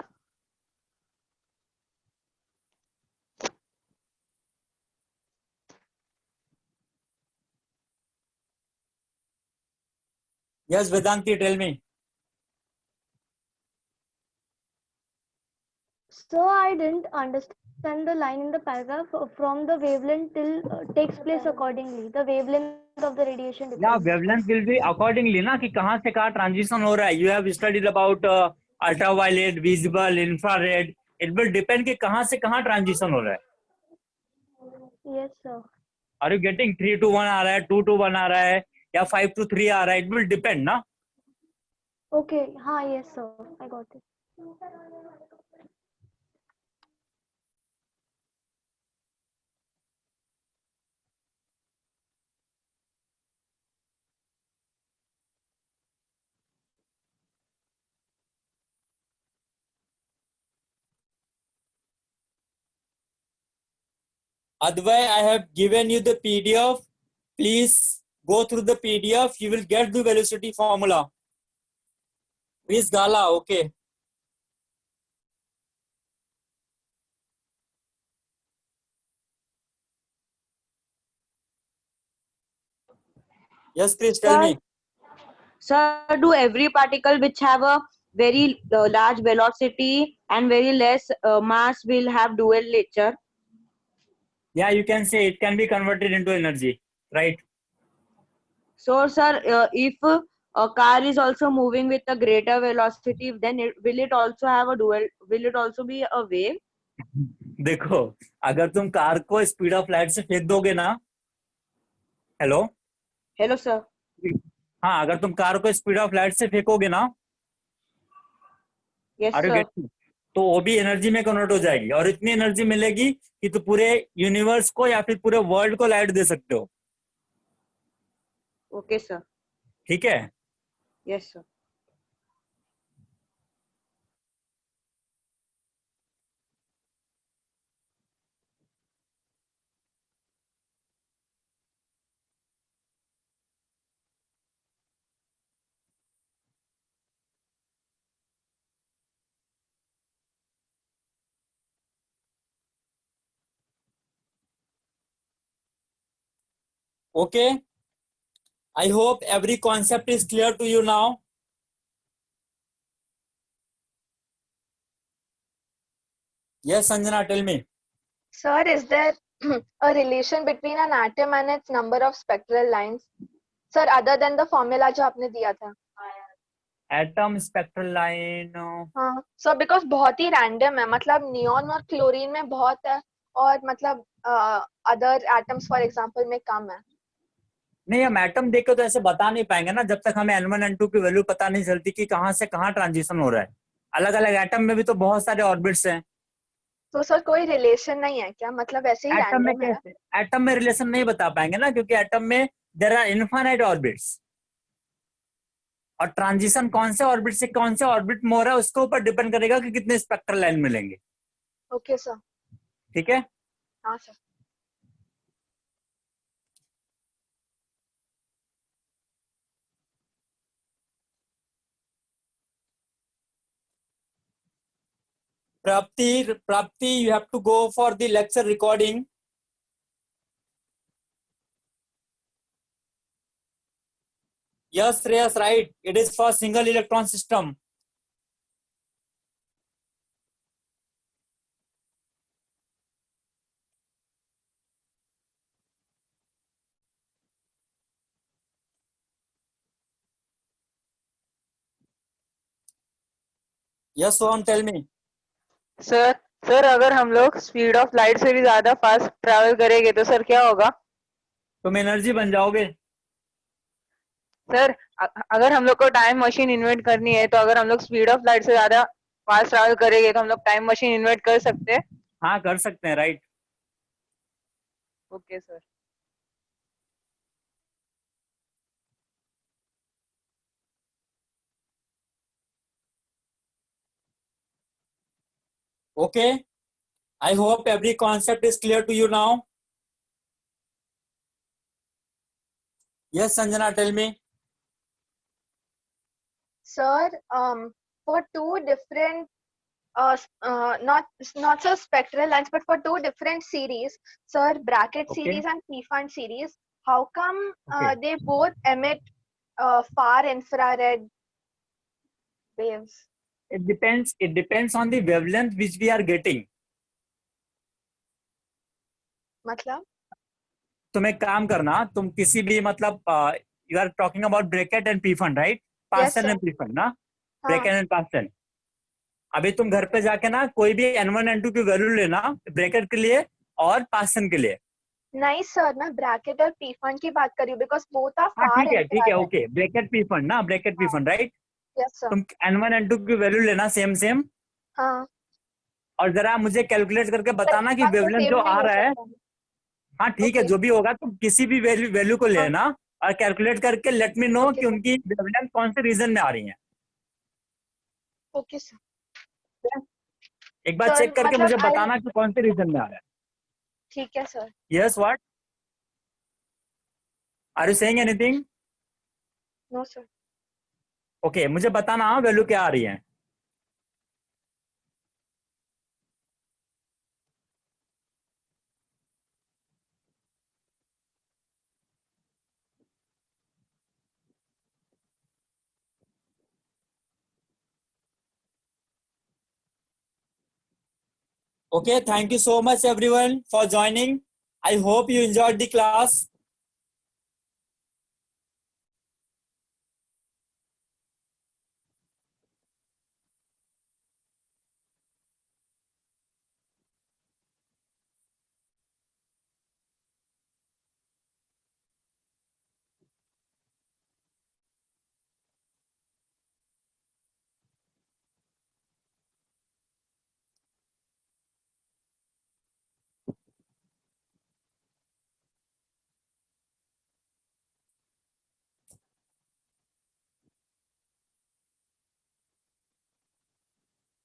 Yes, Vedanti, tell me. So I didn't understand the line in the paragraph from the wavelength till takes place accordingly. The wavelength of the radiation Yeah, depends. wavelength will be accordingly ना कि कहाँ से कहाँ transition हो रहा है. You have studied about ultraviolet, visible, infrared. It will depend कि कहाँ से कहाँ transition हो रहा है. Yes, sir. Are you getting 3 to 1 आ रहा है, 2 to 1 आ रहा है, या 5 to 3 आ रहा है? It will depend ना. Okay. Yes, sir. I got it. Advay, I have given you the PDF. Please go through the PDF. You will get the velocity formula. Please, Gala, okay. Yes, Chris, tell me. Sir, do every particle which have a very large velocity and very less mass will have dual nature? Yeah, you can say it can be converted into energy, right? So, sir, if a car is also moving with a greater velocity, then will it also have a dual? Will it also be a wave? देखो, अगर तुम car को speed of light से फेंक दोगे ना, hello sir, हाँ, अगर तुम कार को स्पीड ऑफ लाइट से फेंकोगे ना, yes Are you sir, getting? तो वो भी एनर्जी में कन्वर्ट हो जाएगी और इतनी एनर्जी मिलेगी कि तू पूरे यूनिवर्स को या फिर पूरे वर्ल्ड को लाइट दे सकते हो. ओके सर, ठीक है? Yes sir. Okay. I hope every concept is clear to you now. Yes, Sanjana, tell me. Sir, is there a relation between an atom and its number of spectral lines? Sir, other than the formula जो आपने दिया था. Atom spectral line. हाँ, so because बहुत ही random है, मतलब neon और chlorine में बहुत है और मतलब other atoms for example में कम है. नहीं, हम एटम देख के तो ऐसे बता नहीं पाएंगे ना जब तक हमें N1 N2 की वैल्यू पता नहीं चलती कि कहाँ से कहाँ ट्रांजिशन हो रहा है. अलग अलग एटम में भी तो बहुत सारे ऑर्बिट्स हैं. तो सर कोई रिलेशन नहीं है क्या, मतलब ऐसे ही एटम में रैंडम है? कैसे? एटम में रिलेशन नहीं बता पाएंगे ना, क्योंकि एटम में देयर आर इनफाइनाइट ऑर्बिट्स और ट्रांजिशन कौन से ऑर्बिट से कौन से ऑर्बिट में हो रहा है उसके ऊपर डिपेंड करेगा कि कितने स्पेक्ट्रल लाइन मिलेंगे. Okay sir. ठीक है? हाँ sir. Prapti, you have to go for the lecture recording. Yes, right. It is for single electron system. Yes, Soham, tell me. Sir अगर हम लोग स्पीड ऑफ लाइट से भी ज्यादा फास्ट ट्रैवल करेंगे तो सर क्या होगा? तुम एनर्जी बन जाओगे। सर अगर हम लोग को टाइम मशीन इन्वेंट करनी है तो अगर हम लोग स्पीड ऑफ लाइट से ज्यादा फास्ट ट्रैवल करेंगे तो हम लोग टाइम मशीन इन्वेंट कर सकते हैं? हाँ, कर सकते हैं, right. Okay sir. Okay, I hope every concept is clear to you now. Yes, Sanjana, tell me. Sir, for two different, not so spectral lines, but for two different series, sir, bracket Okay. series and P-fund series, how come Okay. they both emit far infrared waves? It depends on the wavelength which we are getting. मतलब? तुम एक काम करना, तुम किसी भी मतलब you are talking about bracket and P-fund, right? Yes, Partial sir. and P-fund, ना? हाँ. Bracket and partial. अभी तुम घर पे जाके ना कोई भी N1 N2 की वैल्यू लेना ब्रैकेट के लिए और पार्सन के लिए। नहीं सर, मैं ब्रैकेट और P-fund की बात कर रही हूँ because both are हाँ, far ठीक है, infrared. ओके। ब्रैकेट P-fund ना, bracket P-fund, right? Yes, sir. तुम N1 N2 की वैल्यू लेना सेम हाँ. और जरा मुझे कैलकुलेट करके सर, बताना कि एक बार तो वेवलेंथ same जो नहीं आ हो रहा है। सकता। हाँ, ठीक है, Okay. जो भी होगा तुम किसी भी वैल्यू को लेना और कैलकुलेट करके लेट मी नो Okay, कि sir. उनकी वेवलेंथ कौन से रीजन में आ रही है। Okay, sir. एक बार Sir, चेक करके मतलब मुझे बताना कि कौन से रीजन में आ रहा है। ठीक है sir. Yes, what are you saying anything? No, sir. Okay, मुझे बताना वैल्यू क्या आ रही है। Okay, thank you so much everyone for joining. I hope you enjoyed the class.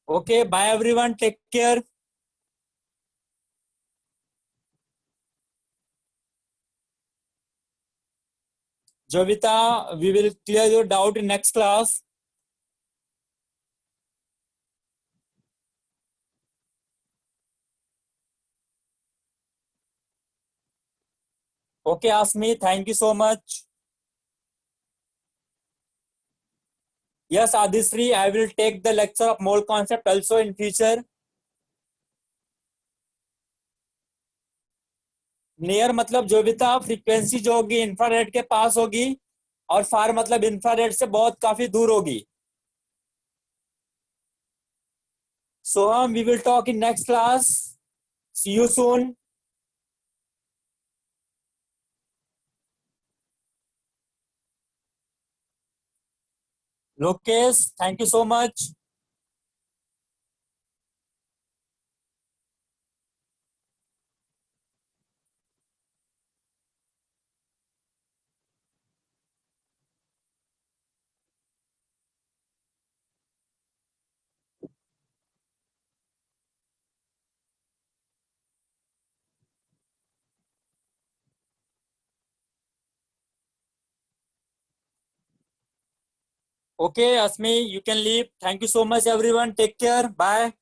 Okay, bye everyone. Take care. Jovita, we will clear your doubt in next class. Okay, Asmi, thank you so much. Yes, Adisri, I will take the lecture of mole concept also in future. Near मतलब Jovita frequency जो होगी infrared के पास होगी और फार मतलब infrared से बहुत काफी दूर होगी। Soham, we will talk in next class. See you soon. Lokesh, thank you so much. Okay, Asmi, you can leave. Thank you so much, everyone. Take care. Bye.